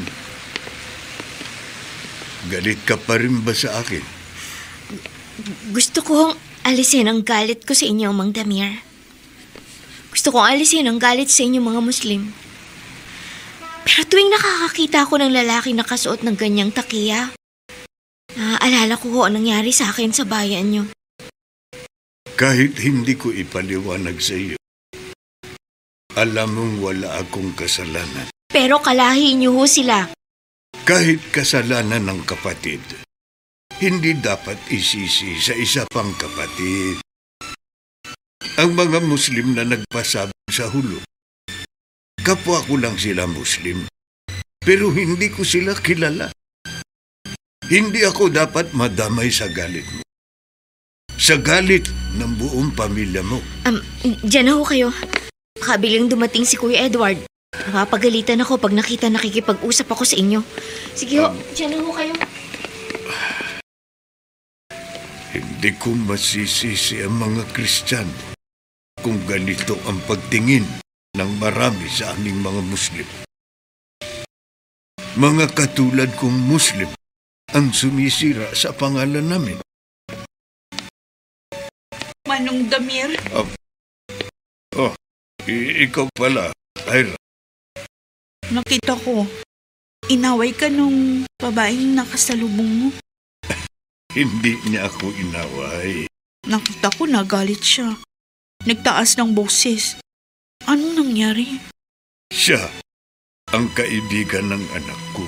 Galit ka pa rin ba sa akin? Gusto kong alisin ang galit ko sa inyo, Mang Damir. Gusto kong alisin ang galit sa inyo, mga Muslim. Pero tuwing nakakakita ako ng lalaki na kasuot ng ganyang takiya, naaalala ko ang nangyari sa akin sa bayan nyo. Kahit hindi ko ipaliwanag sa iyo, alam mong wala akong kasalanan. Pero kalahi niyo ho sila. Kahit kasalanan ng kapatid, hindi dapat isisi sa isa pang kapatid. Ang mga Muslim na nagpasabog sa hulog, kapwa ko lang sila Muslim, pero hindi ko sila kilala. Hindi ako dapat madamay sa galit mo. Sa galit ng buong pamilya mo. Diyan na ho kayo. Kabiling dumating si Kuya Edward. Napapagalitan ako pag nakikipag-usap ako sa inyo. Sige ho, diyan na ho kayo. Hindi ko masisisi ang mga Kristiyano kung ganito ang pagtingin ng marami sa aming mga Muslim. Mga katulad kong Muslim ang sumisira sa pangalan namin. Manong Damir? Ikaw pala, Ira. Nakita ko, inaway ka nung babaeng nakasalubong mo. Hindi niya ako inaway. Nakita ko nagalit siya. Nagtaas ng boses. Anong nangyari? Siya ang kaibigan ng anak ko.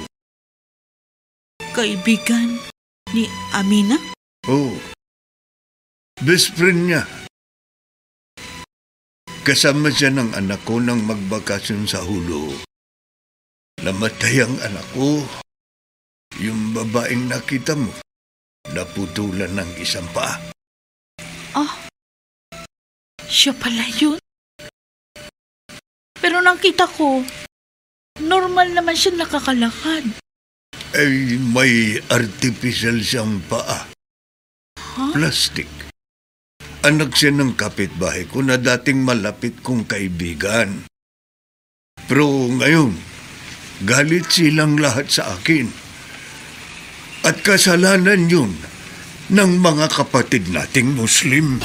Kaibigan ni Amina? Oh, best friend niya. Kasama siya ng anak ko nang magbakasyon sa Hulo. Namatay ang anak ko. Yung babaeng nakita mo, naputulan ng isang paa. Ah, siya pala yun. Pero nakita ko, normal naman siya nakakalakad. Ay, may artificial siyang paa. Huh? Plastic. Anak siya ng kapitbahay ko na dating malapit kong kaibigan. Pero ngayon, galit silang lahat sa akin. At kasalanan yun ng mga kapatid nating Muslim.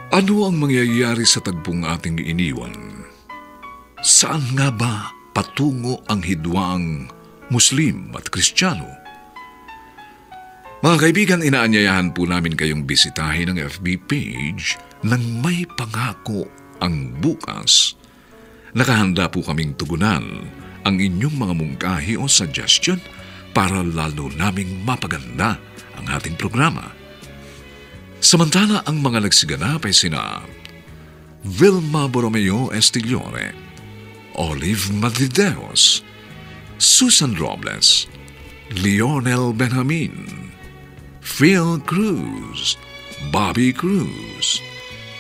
Ano ang mangyayari sa tagpong ating iniwan? Saan nga ba patungo ang hidwaang Muslim at Kristiyano? Mga kaibigan, inaanyayahan po namin kayong bisitahin ang FB page ng May Pangako ang Bukas. Nakahanda po kaming tugunan ang inyong mga mungkahi o suggestion para lalo naming mapaganda ang ating programa. Samantala, ang mga nagsiganap ay sina Vilma Borromeo Estillore, Olive Matideos, Susan Robles, Lionel Benjamin, Phil Cruz, Bobby Cruz,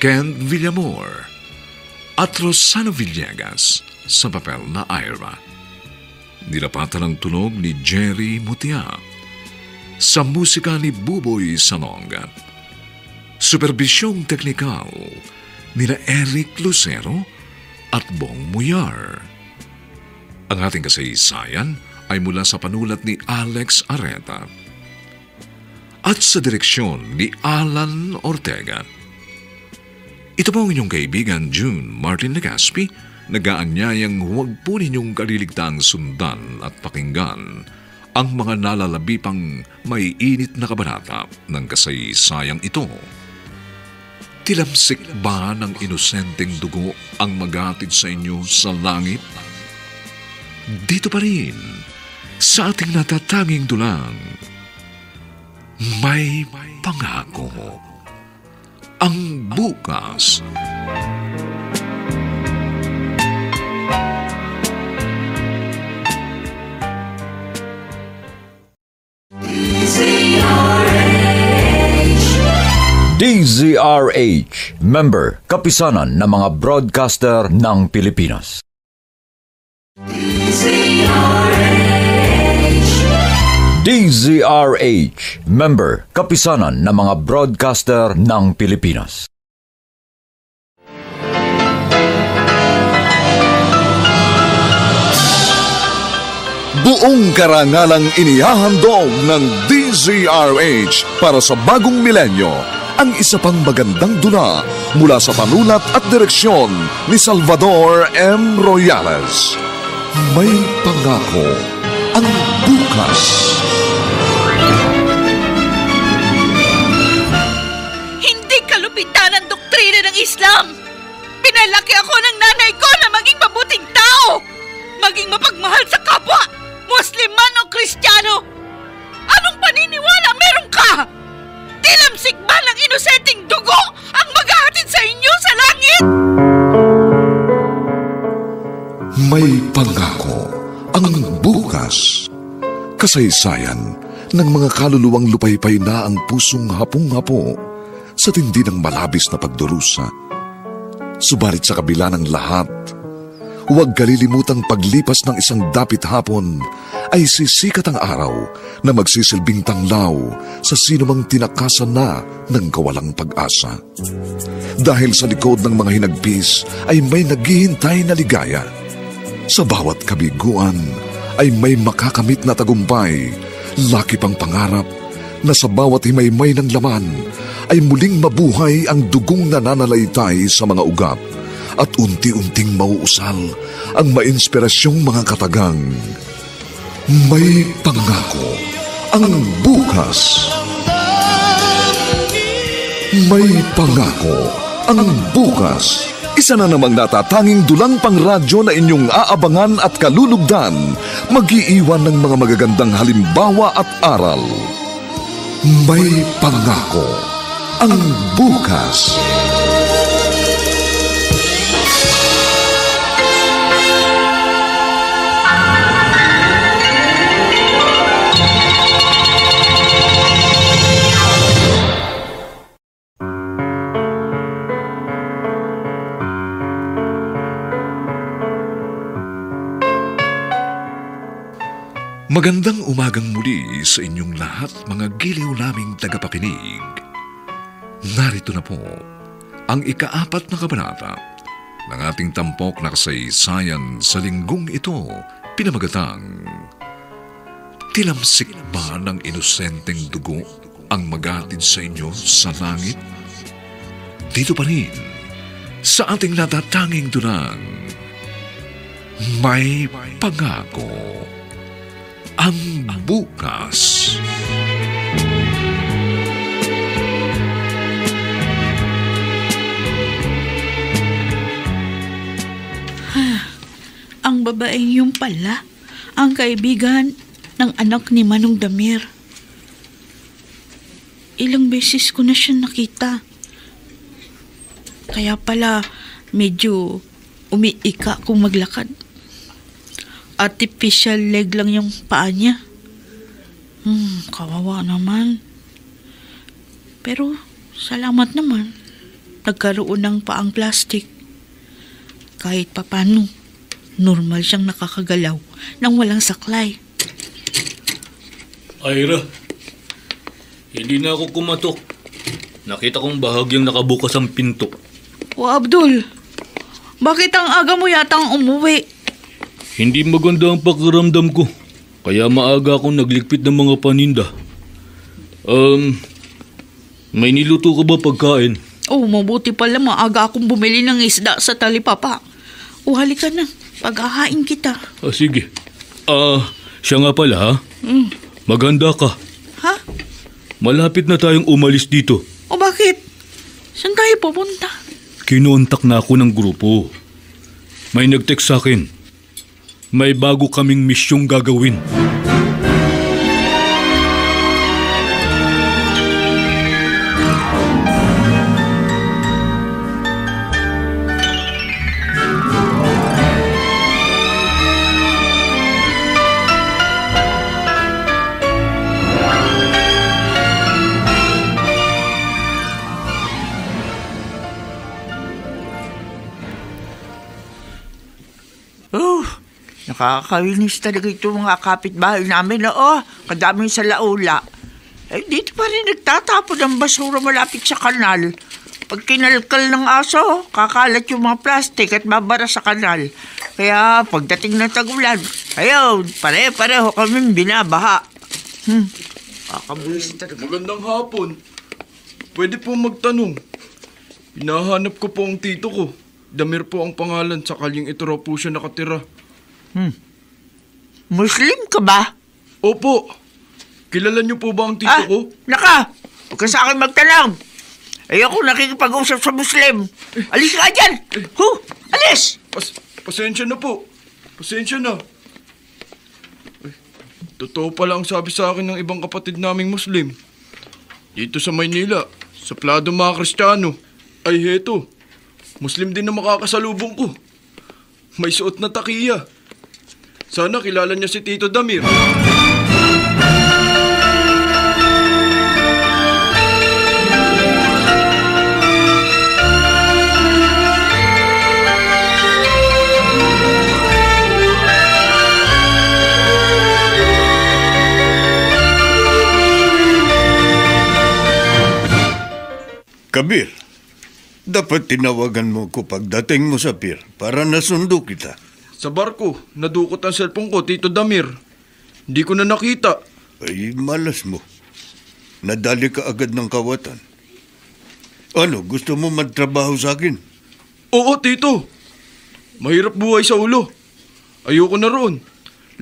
Kent Villamor, at Rosano Villegas sa papel na Ira. Nilapatan ang tunog ni Jerry Mutia, sa musika ni Buboy Salonga. Superbisyong teknikal nila Eric Lucero at Bong Muyar. Ang ating kasaysayan ay mula sa panulat ni Alex Areta at sa direksyon ni Alan Ortega. Ito po ang inyong kaibigan June Martin Legaspi, nag-aanyayang huwag po ninyong kaliligtaang sundan at pakinggan ang mga nalalabi pang may init na kabanata ng kasaysayang ito. Tilamsik ba ng inosenteng dugo ang maghatid sa inyo sa langit? Dito pa rin, sa ating natatanging dulang, May Pangako ang Bukas. DZRH, member, kapisanan ng mga broadcaster ng Pilipinas. DZRH, member, kapisanan ng mga broadcaster ng Pilipinas. Buong karangalang inihahandog ng DZRH para sa bagong milenyo ang isa pang magandang dula mula sa panulat at direksyon ni Salvador M. Royales. May Pangako ang Bukas. Hindi kalupitan ang doktrina ng Islam. Pinalaki ako ng nanay ko na maging mabuting tao. Maging mapagmahal sa kapwa, Muslim man o Kristiyano. Anong paniniwala meron ka? Tilamsik ba ng inosenteng dugo ang maghahatid sa inyo sa langit? May Pangako ang Bukas. Kasaysayan ng mga kaluluwang lupaypay na ang pusong hapong-hapo sa tindi ng malabis na pagdurusa. Subalit sa kabila ng lahat, huwag kalilimutang paglipas ng isang dapit hapon ay sisikat ang araw na magsisilbing tanglaw sa sinumang tinakasan na ng kawalang pag-asa. Dahil sa likod ng mga hinagpis ay may naghihintay na ligaya. Sa bawat kabiguan ay may makakamit na tagumpay. Laki pang pangarap na sa bawat himaymay ng laman ay muling mabuhay ang dugong nananalaytay sa mga ugat at unti-unting mauusal ang mainspirasyong mga katagang. May pangako ang bukas. May pangako ang bukas. Isa na namang natatanging dulang pangradyo na inyong aabangan at kalulugdan, mag-iiwan ng mga magagandang halimbawa at aral. May pangako ang bukas. Magandang umagang muli sa inyong lahat, mga giliw naming tagapakinig. Narito na po ang ika-4 na kabanata ng ating tampok na kasaysayan sa linggong ito, pinamagatang Tilamsik ba ng inosenteng dugo ang maghatid sa inyo sa langit? Dito pa rin sa ating natatanging dunang May Pangako ang bukas. Ang babaeng yung pala, ang kaibigan ng anak ni Manong Damir. Ilang beses ko na siya nakita. Kaya pala medyo umiika kung maglakad. Artificial leg lang yung paa niya. Kawawa naman. Pero salamat naman. Nagkaroon ng paang plastic. Kahit papano, normal siyang nakakagalaw nang walang saklay. Ira, hindi na ako kumatok. Nakita kong bahagyang nakabukas ang pinto. O Abdul, bakit ang aga mo yatang umuwi? Hindi maganda ang pakiramdam ko. Kaya maaga akong nagligpit ng mga paninda. May niluto ka ba pagkain? Oh, mabuti pala maaga akong bumili ng isda sa talipapa. O halika na, paghahain kita. Sige. Siya nga pala ha? Maganda ka. Ha? Malapit na tayong umalis dito. O bakit? Saan tayo pupunta? Kinontak na ako ng grupo. May nag-text sa akin. May bago kaming misyong gagawin. Nakakainis talaga ito mga kapitbahay namin. Oo, kadaming sa laula. Dito pa rin nagtatapon ng basura malapit sa kanal. Pag kinalkal ng aso, kakalat yung mga plastic at babara sa kanal. Kaya pagdating ng tag-ulan, ayaw, pare-pareho kaming binabaha. Kakabulis talaga. Magandang hapon. Pwede po magtanong. Hinahanap ko po ang tito ko. Damir po ang pangalan, sa kalyeng ito raw po siya nakatira. Muslim ka ba? Opo. Kilala niyo po ba ang tito ko? Naka! Huwag ka sa akin magtanong. Ayoko nakikipag-usap sa Muslim. Alis ka dyan! Alis! Pasensya na po. Pasensya na. Totoo pala ang sabi sa akin ng ibang kapatid naming Muslim. Dito sa Maynila, sa plado mga Kristiyano, ay heto, Muslim din na makakasalubong ko. May suot na takiya. Sana kilala niya si Tito Damir. Kabir, dapat tinawagan mo ko pagdating mo sa pier para nasundo kita. Sa barko, nadukot ang cellphone ko, Tito Damir. Hindi ko na nakita. Ay, malas mo. Nadali ka agad ng kawatan. Ano, gusto mo magtrabaho sa akin? Oo, Tito. Mahirap buhay sa ulo. Ayoko na roon.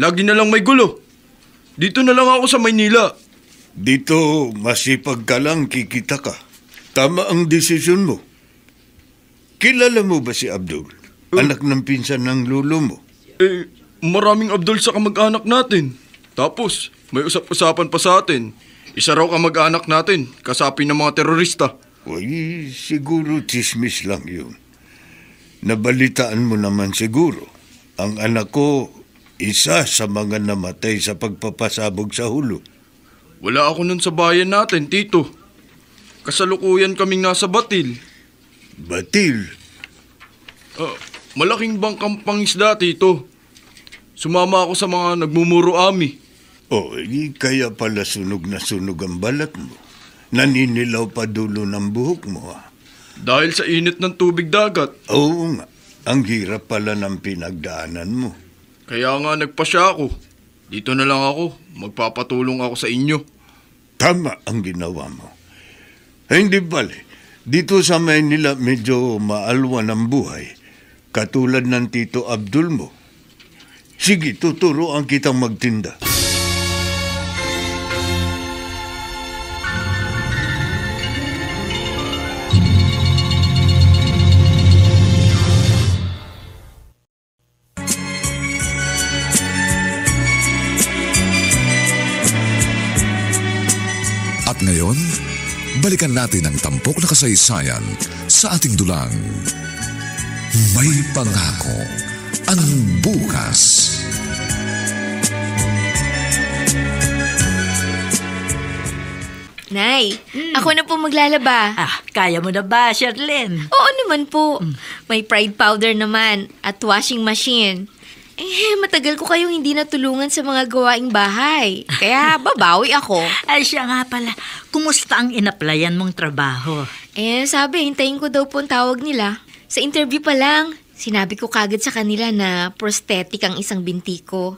Lagi na lang may gulo. Dito na lang ako sa Maynila. Dito, masipag ka lang, kikita ka. Tama ang desisyon mo. Kilala mo ba si Abdul? Anak ng pinsan ng lolo mo. Maraming Abdul sa kamag-anak natin. Tapos, may usap-usapan pa sa atin. Isa raw kamag-anak natin, kasapi ng mga terorista. Uy, siguro chismis lang yun. Nabalitaan mo naman siguro. Ang anak ko, isa sa mga namatay sa pagpapasabog sa hulo. Wala ako nun sa bayan natin, Tito. Kasalukuyan kaming nasa Batil. Batil? Malaking bangkang pangisda, Tito. Sumama ako sa mga nagmumuro ami. Kaya pala sunog na sunog ang balat mo. Naninilaw pa dulo ng buhok mo. Dahil sa init ng tubig dagat. Oo nga. Ang hirap pala ng pinagdaanan mo. Kaya nga nagpasya ako. Dito na lang ako. Magpapatulong ako sa inyo. Tama ang ginawa mo. Hindi bale. Dito sa Maynila medyo maalwa ng buhay. Katulad ng Tito Abdul mo. Sige, tuturuan kitang magtinda. At ngayon, balikan natin ang tampok na kasaysayan sa ating dulang. May pangako ang bukas. Nay, ako na po maglalaba. Kaya mo na ba, Sherlyn? Oo naman po. May Pride powder naman at washing machine. Matagal ko kayong hindi natulungan sa mga gawaing bahay. Kaya babawi ako. Ay, siya nga pala. Kumusta ang inaplayan mong trabaho? Sabi, hintayin ko daw po ang tawag nila. Sa interview pa lang, sinabi ko kagad sa kanila na prosthetic ang isang binti ko.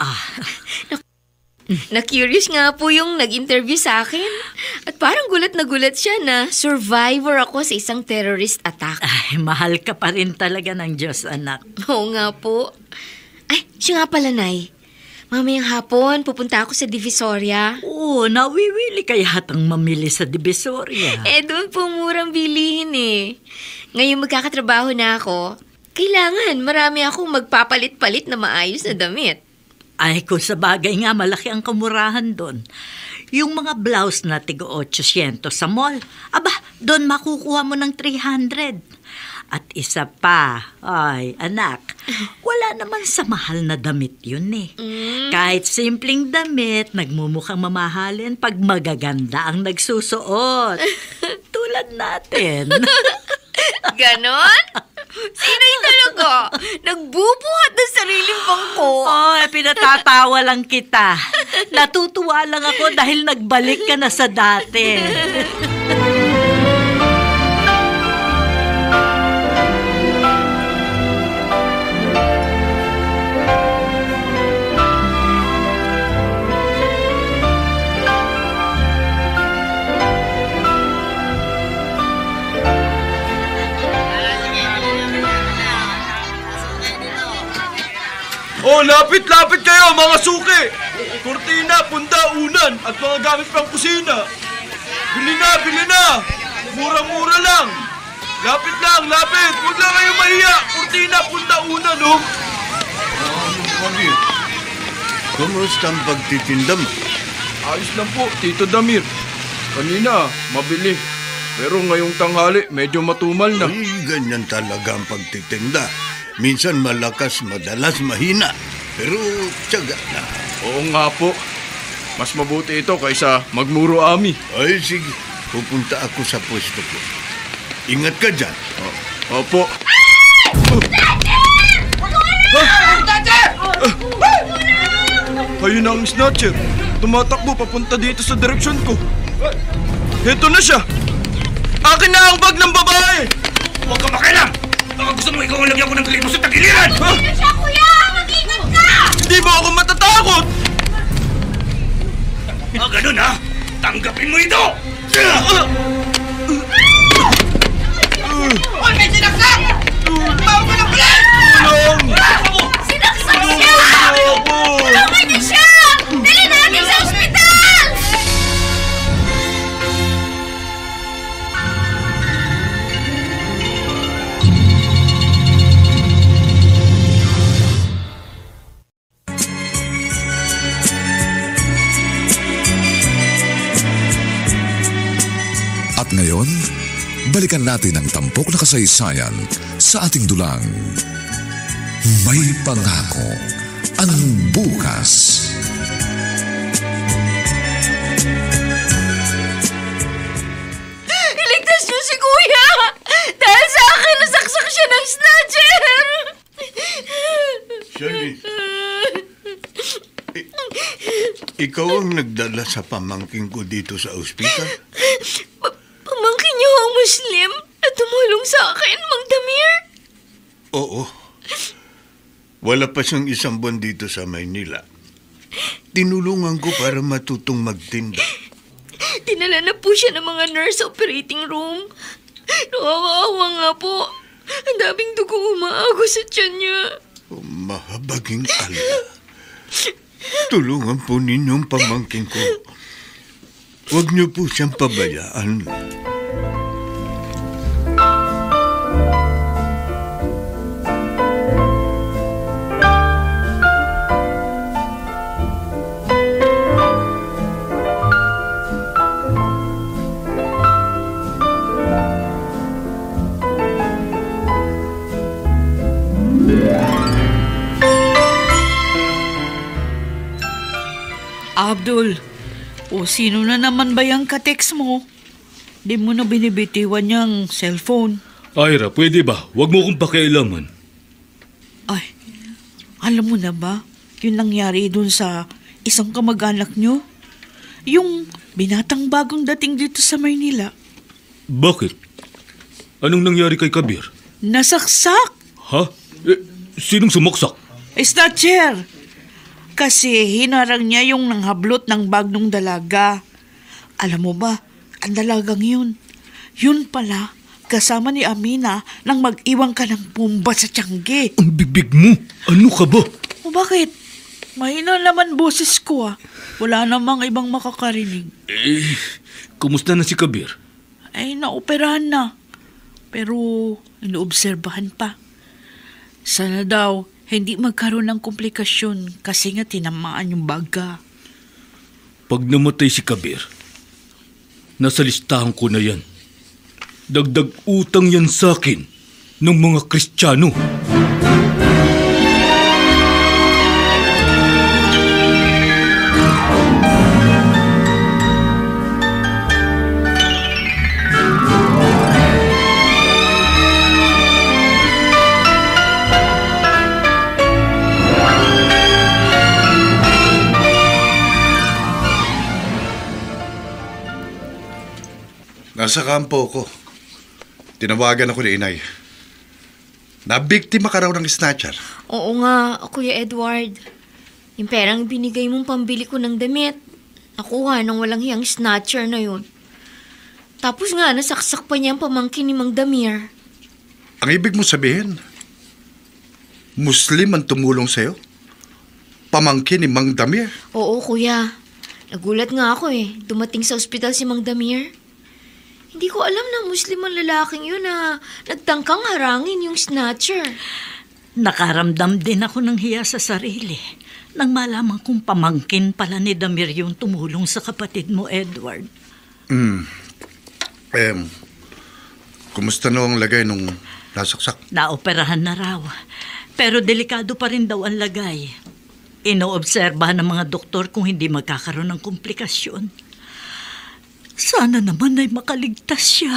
Na-curious nga po yung nag-interview sa akin. At parang gulat na gulat siya na survivor ako sa isang terrorist attack. Ay, mahal ka pa rin talaga ng Diyos, anak. Oo nga po. Ay, siya nga pala, Nay. Mamayang hapon, pupunta ako sa Divisoria. Oo, nawiwili kaya hatang mamili sa Divisoria. Doon po murang bilihin Ngayon magkakatrabaho na ako. Kailangan marami akong magpapalit-palit na maayos na damit. Ay, kung sa bagay nga, malaki ang kamurahan doon. Yung mga blouse na tig-800 sa mall, doon makukuha mo ng 300. At isa pa, ay, anak, wala naman sa mahal na damit yun Kahit simpleng damit, nagmumukhang mamahalin pag magaganda ang nagsusuot. Tulad natin. Ganon? Sino yung talaga? Nagbubuhat ng sariling bangko. Pinatatawa lang kita. Natutuwa lang ako dahil nagbalik ka na sa dati. Lapit-lapit kayo, mga suki! Kurtina, punda, unan, at mga gamit pang kusina. Bili na! Murang-mura lang. Lapit lang, lapit. Huwag lang kayo mahiya. Kurtina, punda, unan, Damir, kumusta ang pagtitinda mo? Ayos lang po, Tito Damir. Kanina, mabili. Pero ngayong tanghali, medyo matumal na. Ganyan talaga ang pagtitinda. Minsan malakas, madalas mahina. Pero tiyaga na. Oo nga po. Mas mabuti ito kaysa magmuro ami. Ay, sige. Pupunta ako sa pwesto ko. Ingat ka dyan. Opo. Ayun ang snatcher. Tumatakbo papunta dito sa direksyon ko. Heto na siya. Akin na ang bag ng babae. Huwag ka makialam! Baka gusto mo ikaw ang lagyan ko ng klimo sa tagiliran! Ano siya, kuya? Hindi mo ako matatakot! Ganun ha? Tanggapin mo ito! Hoy, may sinaksak! Tawag mo ng pulis! Sinaksak siya! Tulungan niyo siya! Dali natin sa ospital! At ngayon, balikan natin ang tampok na kasaysayan sa ating dulang. May pangako ang bukas. Iligtas niyo si Kuya! Dahil sa akin, nasaksak siya ng snatcher! Shirley, ikaw ang nagdala sa pamangking ko dito sa ospital? Pamangkin niyo ang Muslim na tumulong sa akin, Mang Damir? Oo. Wala pa siyang isang buwan dito sa Maynila. Tinulungan ko para matutong magtinda. Dinala na po siya ng mga nurse sa operating room. Nakakaawa nga po. Ang daming dugo umaago sa tiyan niya. Mahabaging Allah. Tulungan po ninyong pamangkin ko. Huwag niyo po siyang pabayaan. Abdul, o sino na naman ba yung ka-text mo? Di mo na binibitiwan niyang cellphone. Ira, pwede ba? Huwag mo kong pakialaman. Ay, alam mo na ba yung nangyari dun sa isang kamag-anak niyo? Yung binatang bagong dating dito sa Maynila. Bakit? Anong nangyari kay Kabir? Nasaksak! Ha? Sinong sumaksak? Snatcher! Kasi hinarang niya yung nanghablot ng bag ng dalaga. Alam mo ba, ang dalagang yun. Yun pala, kasama ni Amina nang mag-iwang ka ng bomba sa tiyangge. Ang bibig mo! Ano ka ba? O bakit? Mahina naman boses ko Wala namang ibang makakarinig. Kumusta na si Kabir? Ay, naoperahan na. Pero inoobserbahan pa. Sana daw hindi magkaroon ng komplikasyon kasi nga tinamaan yung baga. Pag namatay si Kabir, nasa listahan ko na yan. Dagdag utang yan sa akin ng mga Kristiyano. Nasa kampo ko. Tinawagan ako ni Inay. Nabiktima ka raw ng snatcher. Oo nga, Kuya Edward. Yung perang binigay mong pambili ko ng damit, nakuha ng walang hiyang snatcher na yun. Tapos nga, nasaksak pa niya ang pamangkin ni Mang Damir. Ang ibig mo sabihin, Muslim ang tumulong sa'yo? Pamangkin ni Mang Damir? Oo, Kuya. Nagulat nga ako dumating sa ospital si Mang Damir. Hindi ko alam na Muslim ang lalaking yun na nagtangkang harangin yung snatcher. Nakaramdam din ako ng hiya sa sarili nang malaman kong pamangkin pala ni Damir yung tumulong sa kapatid mo, Edward. Kumusta na ang lagay nung nasaksak? Naoperahan na raw. Pero delikado pa rin daw ang lagay. Inoobserbahan ng mga doktor kung hindi magkakaroon ng komplikasyon. Sana naman ay makaligtas siya.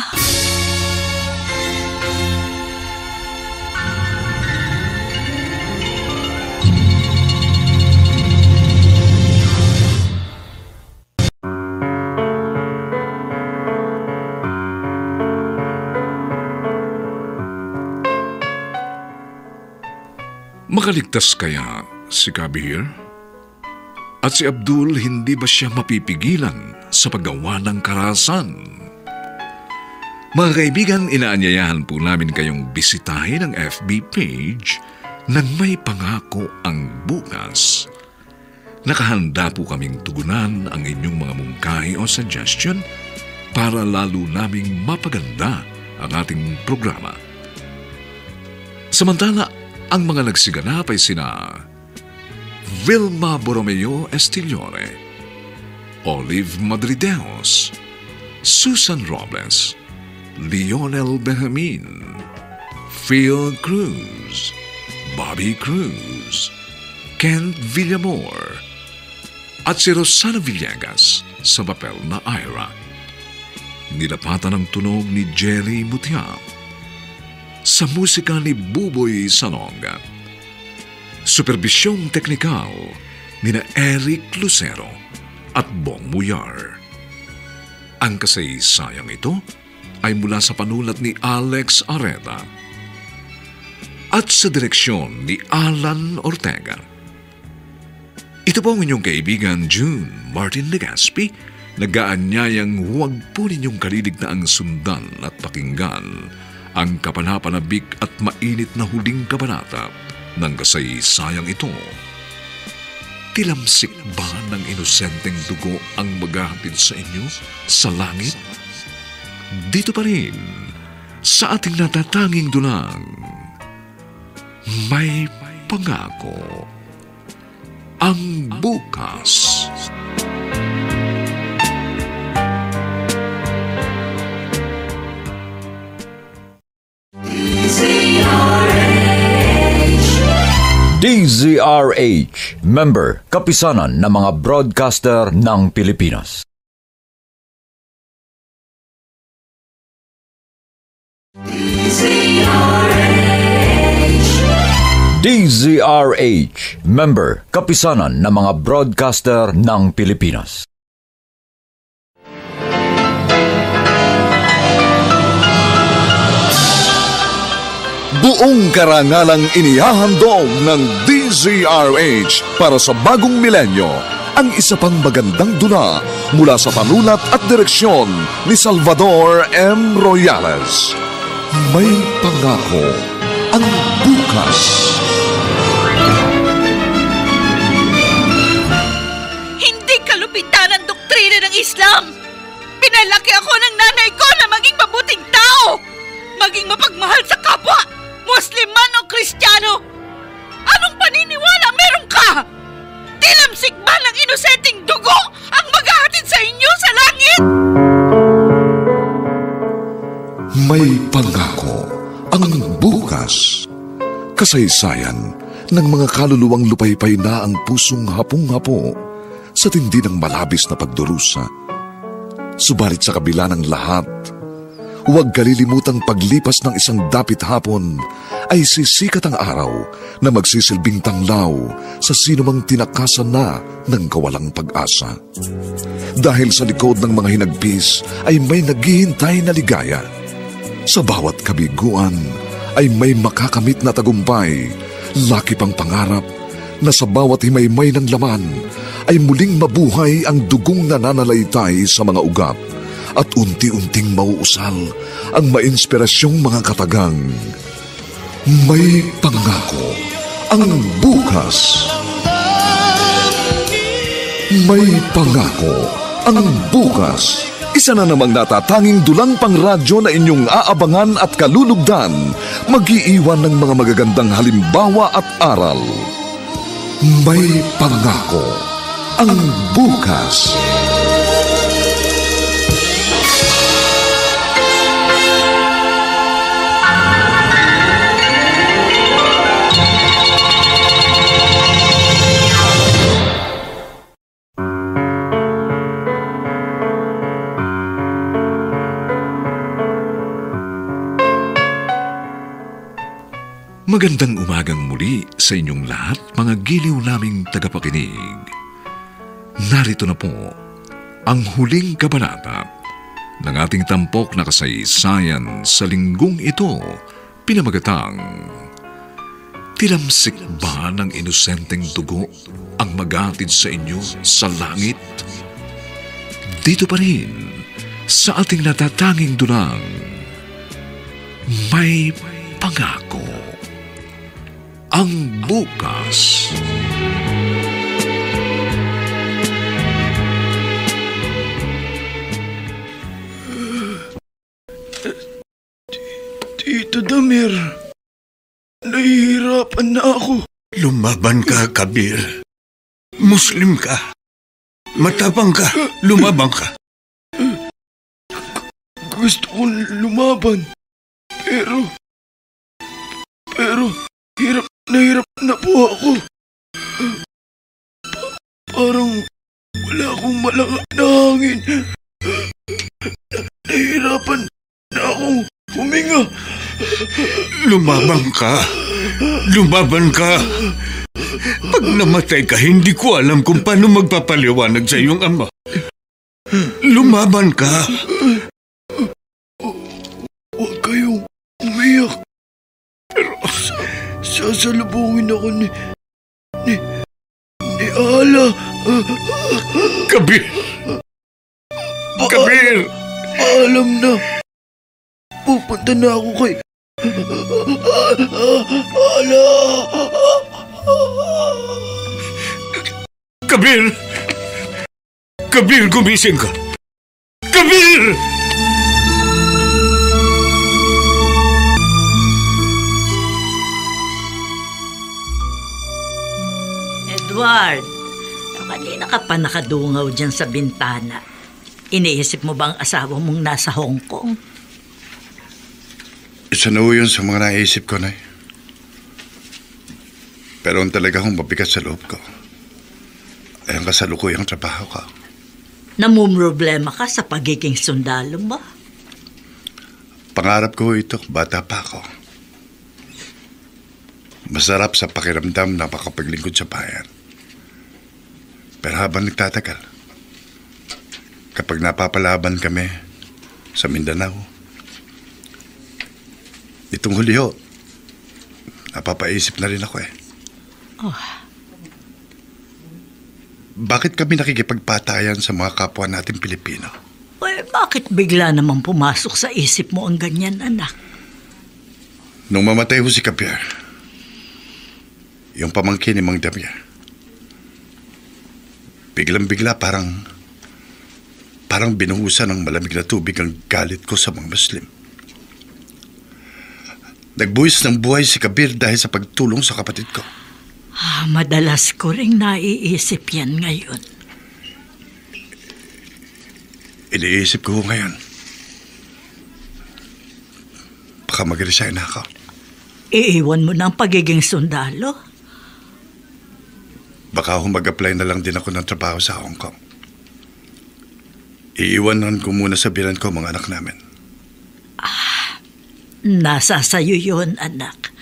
Makaligtas kaya si Kabir? At si Abdul, hindi ba siya mapipigilan sa paggawa ng karahasan? Mga kaibigan, inaanyayahan po namin kayong bisitahin ang FB page ng May Pangako ang Bukas. Nakahanda po kaming tugunan ang inyong mga mungkahi o suggestion para lalo naming mapaganda ang ating programa. Samantala, ang mga nagsiganap ay sina Vilma Borromeo Estillore, Olive Madrideos, Susan Robles, Lionel Benjamin, Phil Cruz, Bobby Cruz, Kent Villamor, at si Rosana Villegas sa papel na Ira. Nilapatan ng tunog ni Jerry Mutiap, sa musika ni Buboy Salonga. Superbisyong teknikal ni na Eric Lucero at Bong Muyar. Ang kasaysayang ito ay mula sa panulat ni Alex Areta at sa direksyon ni Alan Ortega. Ito po ang inyong kaibigan June Martin Legaspi, nag-aanyayang huwag po ninyong kaliligtaang sundan at pakinggan ang kapanapanabik at mainit na huling kabanata ng kasaysayang ito. Tilamsik ba ng inosenteng dugo ang maghahatid sa inyo sa langit? Dito pa rin, sa ating natatanging dulang, May Pangako ang Bukas. DZRH, member, kapisanan ng mga broadcaster ng Pilipinas. DZRH, member, kapisanan ng mga broadcaster ng Pilipinas. Buong karangalang inihahandog ng DZRH para sa bagong milenyo ang isa pang magandang dula mula sa panulat at direksyon ni Salvador M. Royales. May Pangako ang Bukas. Hindi kalupitan ang doktrina ng Islam. Pinalaki ako ng nanay ko na maging mabuting tao, maging mapagmahal sa kapwa, Muslim man o Kristiyano. Anong paniniwala meron ka? Tilamsik ba ng inosenteng dugo ang maghahatid sa inyo sa langit? May Pangako ang Bukas. Kasaysayan ng mga kaluluwang lupaypay na ang pusong hapong-hapo sa tindi ng malabis na pagdurusa. Subalit sa kabila ng lahat, huwag kalilimutang paglipas ng isang dapit hapon ay sisikat ang araw na magsisilbing tanglaw sa sinumang tinakasan na ng kawalang pag-asa. Dahil sa likod ng mga hinagpis ay may naghihintay na ligaya. Sa bawat kabiguan ay may makakamit na tagumpay, laki pang pangarap na sa bawat himaymay ng laman ay muling mabuhay ang dugong nananalaytay sa mga ugat at unti-unting mauusal ang mainspirasyong mga katagang. May Pangako ang Bukas. May Pangako ang Bukas. Isa na namang natatanging dulang pangradyo na inyong aabangan at kalulugdan, mag-iiwan ng mga magagandang halimbawa at aral. May Pangako ang Bukas. Magandang umagang muli sa inyong lahat, mga giliw naming tagapakinig. Narito na po ang huling kabanata ng ating tampok na kasaysayan sa linggong ito, pinamagatang Tilamsik ba ng inosenteng dugo ang maghatid sa inyo sa langit? Dito pa rin, sa ating natatanging dunang, may pangako. Ang bukas. Tito Damir, nahihirapan na ako. Lumaban ka, Kabir. Muslim ka. Matapang ka. Lumabang ka. Gusto kong lumaban. Pero, hirap na po ako. Parang wala akong malakas na hangin. Nahihirapan na akong huminga. Lumabang ka. Lumaban ka. Pag namatay ka, hindi ko alam kung paano magpapaliwanag sa iyong ama. Lumaban ka. Huwag kayong umiyak. Pero sasalubungin ako ni Ala. Kabir! Kabir! Alam na. Pupunta na ako kay Ala. Kabir! Kabir, gumising ka! Kabir! Edward, kanina ka pa nakadungaw dyan sa bintana. Iniisip mo ba ang asawa mong nasa Hong Kong? Isa na yun sa mga naisip ko, Nay. Pero ang talaga akong mabigat sa loob ko ay ang kasalukuyang trabaho ko. Namumroblema ka sa pagiging sundalo mo? Pangarap ko ito, bata pa ako. Masarap sa pakiramdam na makapaglingkod sa bayan. Pero habang nagtatagal, kapag napapalaban kami sa Mindanao, itong huli ho, napapaisip na rin ako eh. Oh. Bakit kami nakikipagpatayan sa mga kapwa nating Pilipino? Bakit bigla naman pumasok sa isip mo ang ganyan, anak? Nung mamatay ho si Kabir, yung pamangkin ni Mang Damir, biglang-bigla parang binuhusan ng malamig na tubig ang galit ko sa mga Muslim. Nagbuwis ng buhay si Kabir dahil sa pagtulong sa kapatid ko. Madalas ko ring naiisip yan ngayon. Iniisip ko ngayon, baka mag-resign na ako. Iiwan mo na ang pagiging sundalo? Baka mag-apply na lang din ako ng trabaho sa Hong Kong. Iiwanan ko muna sa bilan ko mga anak namin. Nasa sayo yun, anak.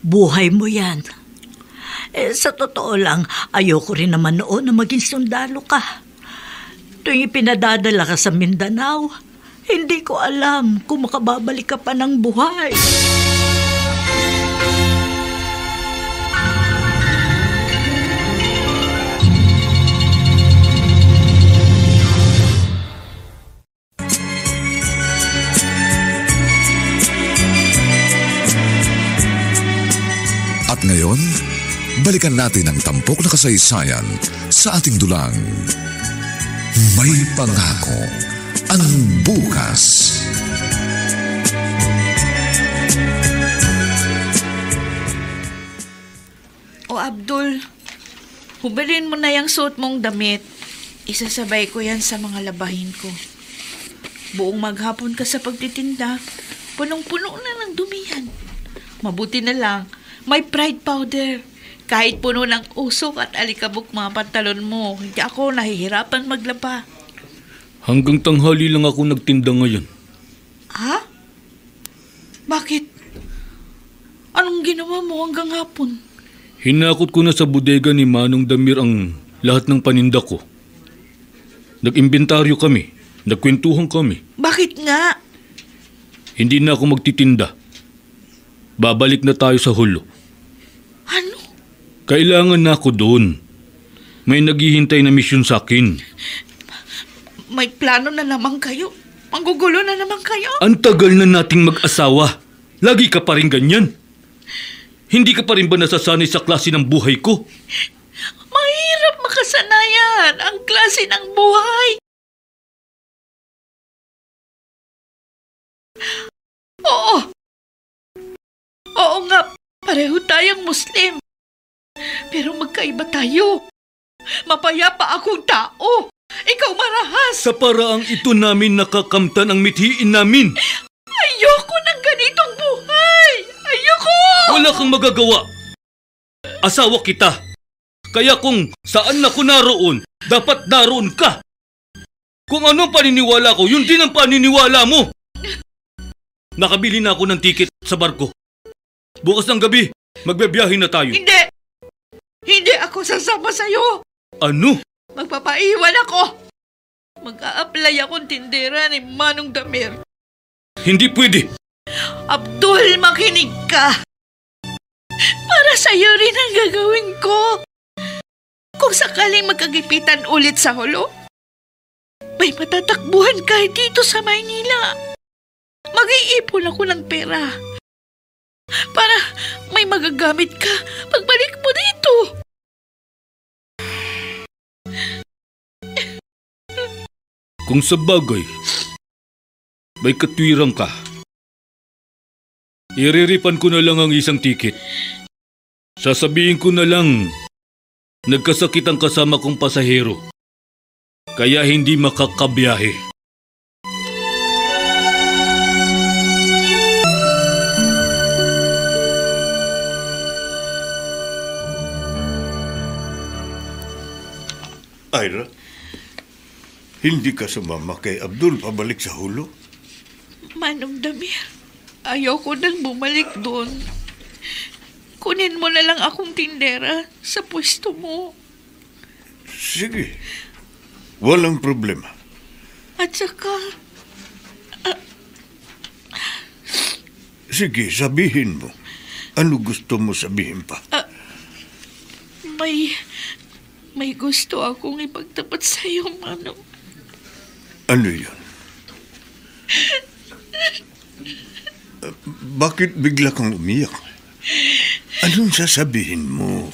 Buhay mo yan. Sa totoo lang, ayoko rin naman noon na maging sundalo ka. Tuwing ipinadadala ka sa Mindanao, hindi ko alam kung makababalik ka pa ng buhay. At ngayon, balikan natin ang tampok na kasaysayan sa ating dulang. May pangako ang bukas. O Abdul, hubalin mo na yung suot mong damit. Isasabay ko yan sa mga labahin ko. Buong maghapon ka sa pagtitinda, punong-puno na ng dumi yan. Mabuti na lang, may Pride powder. Kahit puno ng usok at alikabok mga pantalon mo, hindi ako nahihirapan maglaba. Hanggang tanghali lang ako nagtinda ngayon. Ha? Bakit? Anong ginawa mo hanggang hapon? Hinakot ko na sa bodega ni Manong Damir ang lahat ng paninda ko. Nag-imbentaryo kami. Nagkwentuhan kami. Bakit nga? Hindi na ako magtitinda. Babalik na tayo sa hulo. Kailangan na ako doon. May naghihintay na misyon sa akin. May plano na naman kayo. Manggugulo na naman kayo. Ang tagal na nating mag-asawa. Lagi ka pa rin ganyan. Hindi ka pa rin ba nasasanay sa klase ng buhay ko? Mahirap makasanayan ang klase ng buhay. Oo nga, pareho tayong Muslim. Pero magkaiba tayo. Mapayapa akong tao. Ikaw marahas. Sa paraang ito namin nakakamtan ang mithiin namin. Ayoko ng ganitong buhay. Ayoko! Wala kang magagawa. Asawa kita. Kaya kung saan ako naroon, dapat naroon ka. Kung ano ang paniniwala ko, yun din ang paniniwala mo. Nakabili na ako ng tiket sa barko. Bukas ng gabi, magbebiyahe na tayo. Hindi ako sasama sa'yo. Ano? Magpapaiwan ako. Mag-a-apply akong tindera ni Manong Damir. Hindi pwede. Abdul, makinig ka. Para sa'yo rin ang gagawin ko. Kung sakaling magkagipitan ulit sa hulo, may matatakbuhan ka dito sa Maynila. Mag-iipon ako ng pera para may magagamit ka pagbalik mo dito. Kung sa bagay, may katwirang ka. Iriripan ko na lang ang isang tiket. Sasabihin ko na lang, nagkasakit ang kasama kong pasahero, kaya hindi makakabiyahe. Ira, hindi ka sumama kay Abdul pabalik sa hulo? Manong Damir, ayoko nang bumalik doon. Kunin mo na lang akong tindera sa pwesto mo. Sige, walang problema. At saka... Sige, sabihin mo. Ano gusto mo sabihin pa? May gusto akong ipagtapat sa iyo, Manong. Ano yun? Bakit bigla kang umiyak? Anong sasabihin mo?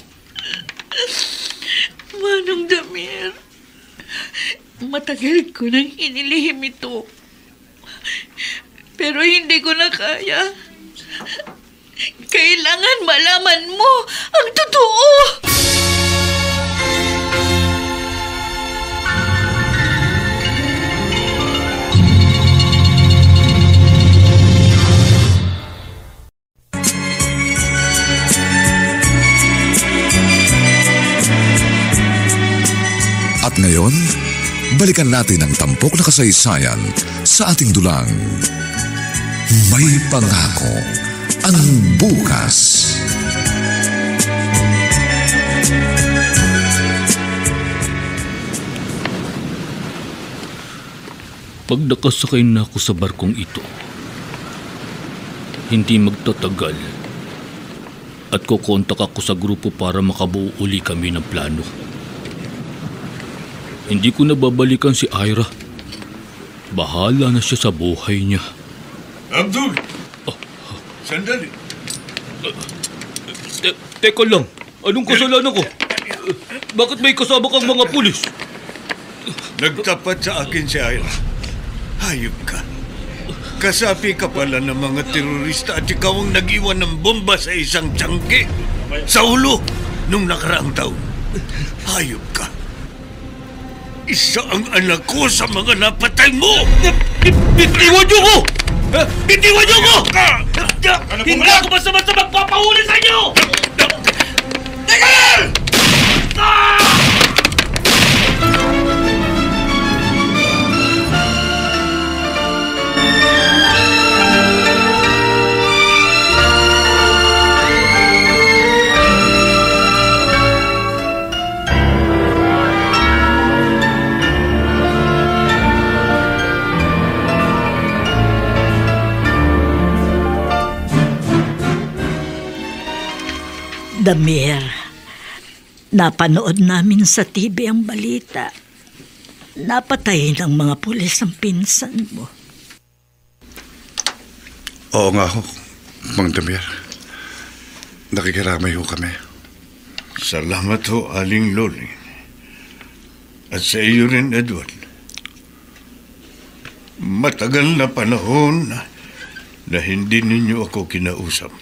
Manong Damir, matagal ko nang inilihim ito. Pero hindi ko na kaya. Kailangan malaman mo ang totoo. At ngayon, balikan natin ang tampok na kasaysayan sa ating dulang. May pangako ang bukas. Pag nakasakay na ako sa barkong ito, hindi magtatagal at kukontak ako sa grupo para makabuo uli kami ng plano. Hindi ko nababalikan si Ira. Bahala na siya sa buhay niya. Abdul! Sandali. Teka lang. Anong kasalanan ko? Bakit may kasama kang mga pulis? Nagtapat sa akin si Ira. Hayop ka. Kasapi ka pala ng mga terorista at ikaw ang nag-iwan ng bomba sa isang tiyangge sa ulo nung nakaraang taon. Hayop ka. Isa ang anak ko sa mga napatay mo! Bitiwan niyo ko! Bitiwan niyo ko! Hindi ako basta-basta magpapahuli sa inyo! Tigil! Damir, Napanood namin sa TV ang balita. Napatay ng mga pulis ang pinsan mo. Oo nga ho, Mang Damir. Nakikiramay ho kami. Salamat ho, Aling Loling. At sa iyo rin, Edward. Matagal na panahon na hindi ninyo ako kinausap.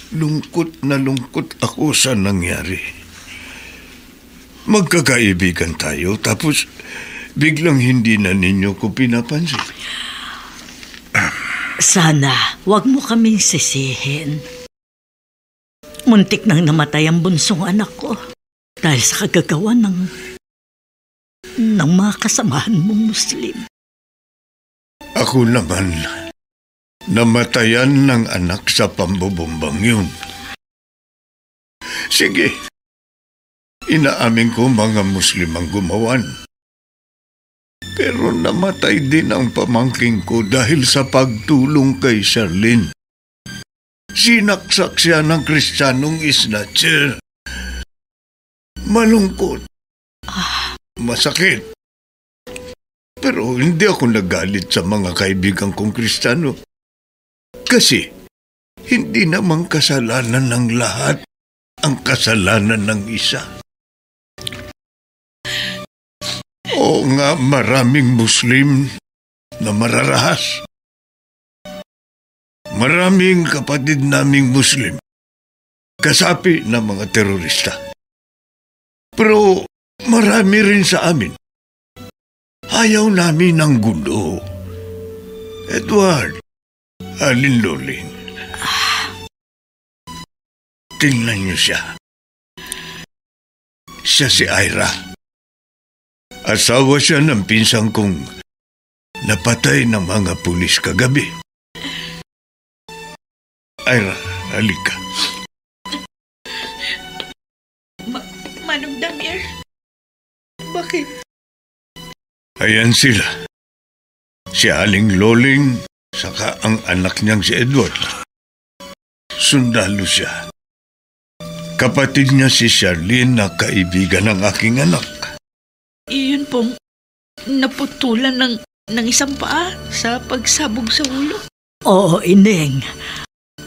Lungkot na lungkot ako sa nangyari. Magkakaibigan tayo, tapos biglang hindi na ninyo ko pinapansin. Sana, wag mo kaming sisihin. Muntik nang namatay ang bunsong anak ko dahil sa kagagawa ng mga kasamahan mong Muslim. Ako naman, namatayan ng anak sa pambubumbang yun. Sige, inaamin ko mga Muslim ang gumawan. Pero namatay din ang pamangking ko dahil sa pagtulong kay Charlene. Sinaksak siya ng Kristiyanong snatcher. Malungkot. Masakit. Pero hindi ako nagalit sa mga kaibigan kong Kristiyano. Kasi hindi naman kasalanan ng lahat ang kasalanan ng isa. Oo nga, maraming Muslim na mararahas. Maraming kapatid naming Muslim kasapi ng mga terorista. Pero marami rin sa amin. Ayaw namin ng gulo. Edward, Alin Loling. Tingnan niyo siya. Siya si Ira. Asawa siya ng pinsang kong napatay ng mga pulis kagabi. Ira, halika. Manong Damir, bakit? Ayan sila. Si Aling Loling, saka ang anak niyang si Edward. Sundalo siya. Kapatid niya si Charlene na kaibigan ng aking anak. Iyon pong naputulan ng isang paa sa pagsabog sa ulo. Oo, Ineng.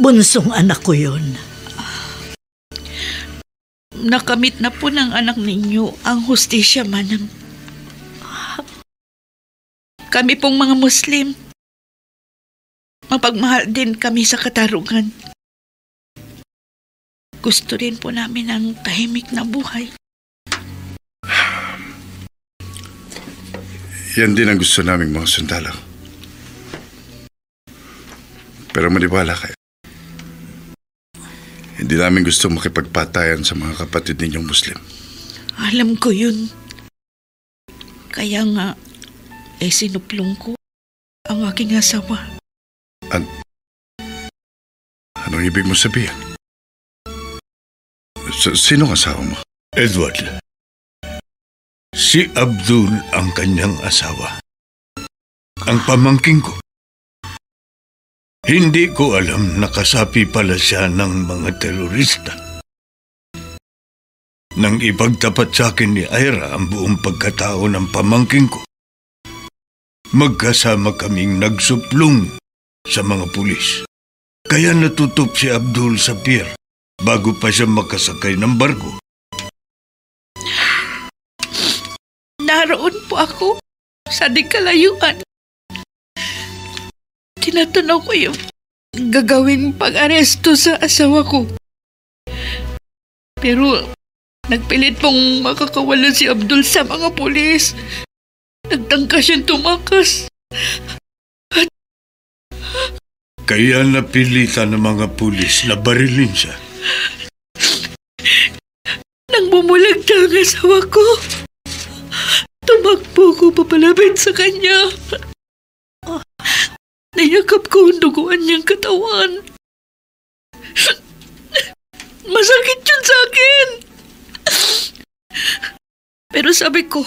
Bunsong anak ko yun. Nakamit na po ng anak ninyo ang hustisya, Manang. Kami pong mga Muslim, mapagmahal din kami sa katarungan. Gusto rin po namin ang tahimik na buhay. Yan din ang gusto naming mga sundalo. Pero maniwala kayo. Hindi namin gusto makipagpatayan sa mga kapatid ninyong Muslim. Alam ko yun. Kaya nga, sinuplong ko ang aking asawa. Anong ibig mo sabihin? Sino ang asawa mo? Edward. Si Abdul ang kanyang asawa. Ang pamangking ko. Hindi ko alam na kasapi pala siya ng mga terorista. Nang ipagtapat sa akin ni Ira ang buong pagkatao ng pamangking ko, magkasama kaming nagsuplong sa mga pulis. Kaya natutop si Abdul sa pier bago pa siya makasakay ng barko. Naroon po ako sa di kalayuan. Tinatanaw ko yung gagawing pag-aresto sa asawa ko. Pero nagpilit pong makakawalan si Abdul sa mga pulis. Nagtangka siyang tumakas. Kaya napilitan ng mga pulis na barilin siya. Nang bumulag na ang asawa ko, tumakbo ko papalapit sa kanya. Nayakap ko ang duguan niyang katawan. Masakit yun sa akin. Pero sabi ko,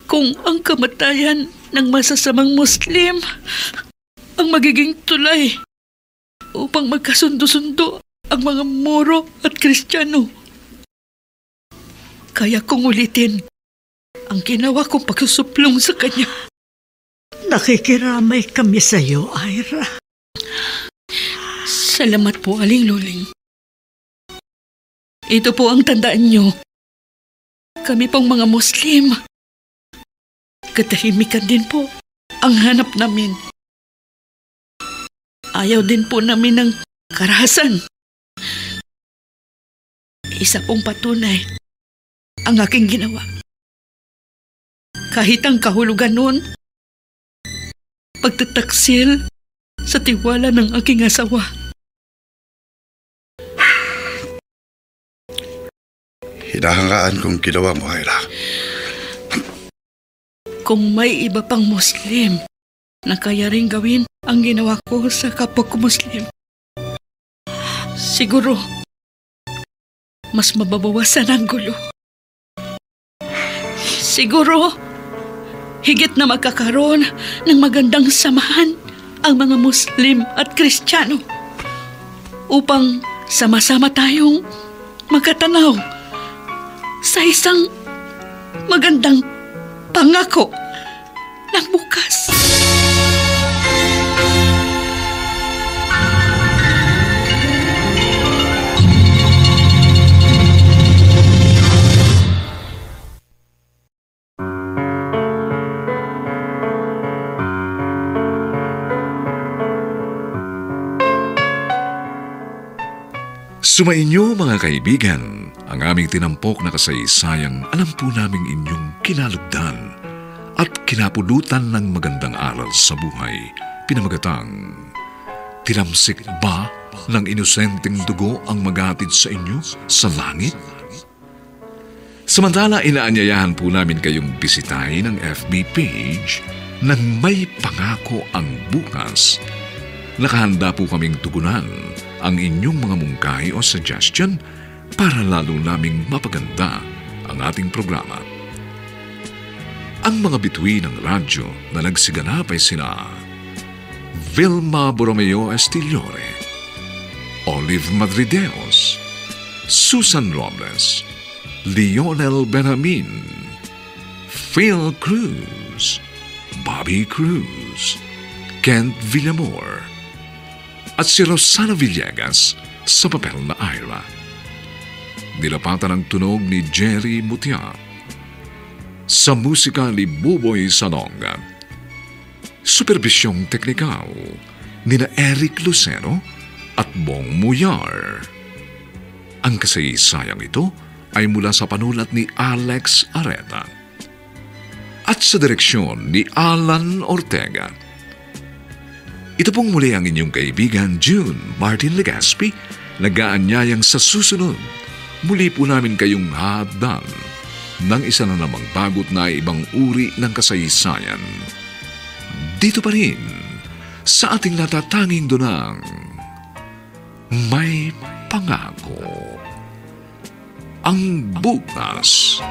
kung ang kamatayan ng masasamang Muslim ang magiging tulay upang magkasundo-sundo ang mga Moro at Kristiyano. Kaya kong ulitin ang ginawa kong pagsusuplong sa kanya. Nakikiramay kami sa iyo, Ira. Salamat po, Aling Luling. Ito po ang tandaan nyo. Kami pong mga Muslim. Katahimikan din po ang hanap namin. Ayaw din po namin ng karahasan. Isa pong patunay ang aking ginawa. Kahit ang kahulugan noon, pagtataksil sa tiwala ng aking asawa. Hinahangaan kong ginawa mo, Ira. Kung may iba pang Muslim na kaya rin gawin ang ginawa ko sa kapwa ko Muslim, siguro mas mababawasan ang gulo. Siguro higit na magkakaroon ng magandang samahan ang mga Muslim at Kristiyano upang sama-sama tayong magkatanaw sa isang magandang pangako ng bukas. Sumainyo mga kaibigan, ang aming tinampok na kasaysayang alam po naming inyong kinalugdan at kinapulutan ng magandang aral sa buhay, pinamagatang, tilamsik ba ng inosenteng dugo ang maghatid sa inyo sa langit? Samantala, inaanyayahan po namin kayong bisitahin ang FB page ng May Pangako ang Bukas. Nakahanda po kaming tugunan ang inyong mga mungkahi o suggestion para lalo naming mapaganda ang ating programa. Ang mga bituin ng radyo na nagsiganap ay sina Vilma Borromeo Estillore, Olive Madrideos, Susan Robles, Lionel Benjamin, Phil Cruz, Bobby Cruz, Kent Villamor, at si Rosana Villegas sa papel na Ira. Nilapatan ang tunog ni Jerry Mutia. Sa musika ni Buboy Salonga. Supervisyong teknikal ni na Eric Lucero at Bong Muyar. Ang kasaysayang ito ay mula sa panulat ni Alex Areta at sa direksyon ni Alan Ortega. Ito pong muli ang inyong kaibigan June Martin Legaspi, nag-aanyayang sa susunod. Muli po namin kayong hahadan ng isa na namang bagot na ibang uri ng kasaysayan. Dito pa rin sa ating natatanging dunang May Pangako ang Bukas.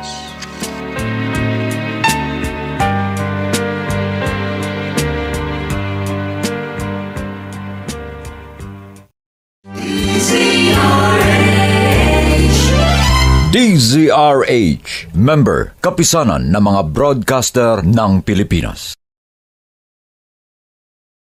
DZRH, member, kapisanan ng mga broadcaster ng Pilipinas.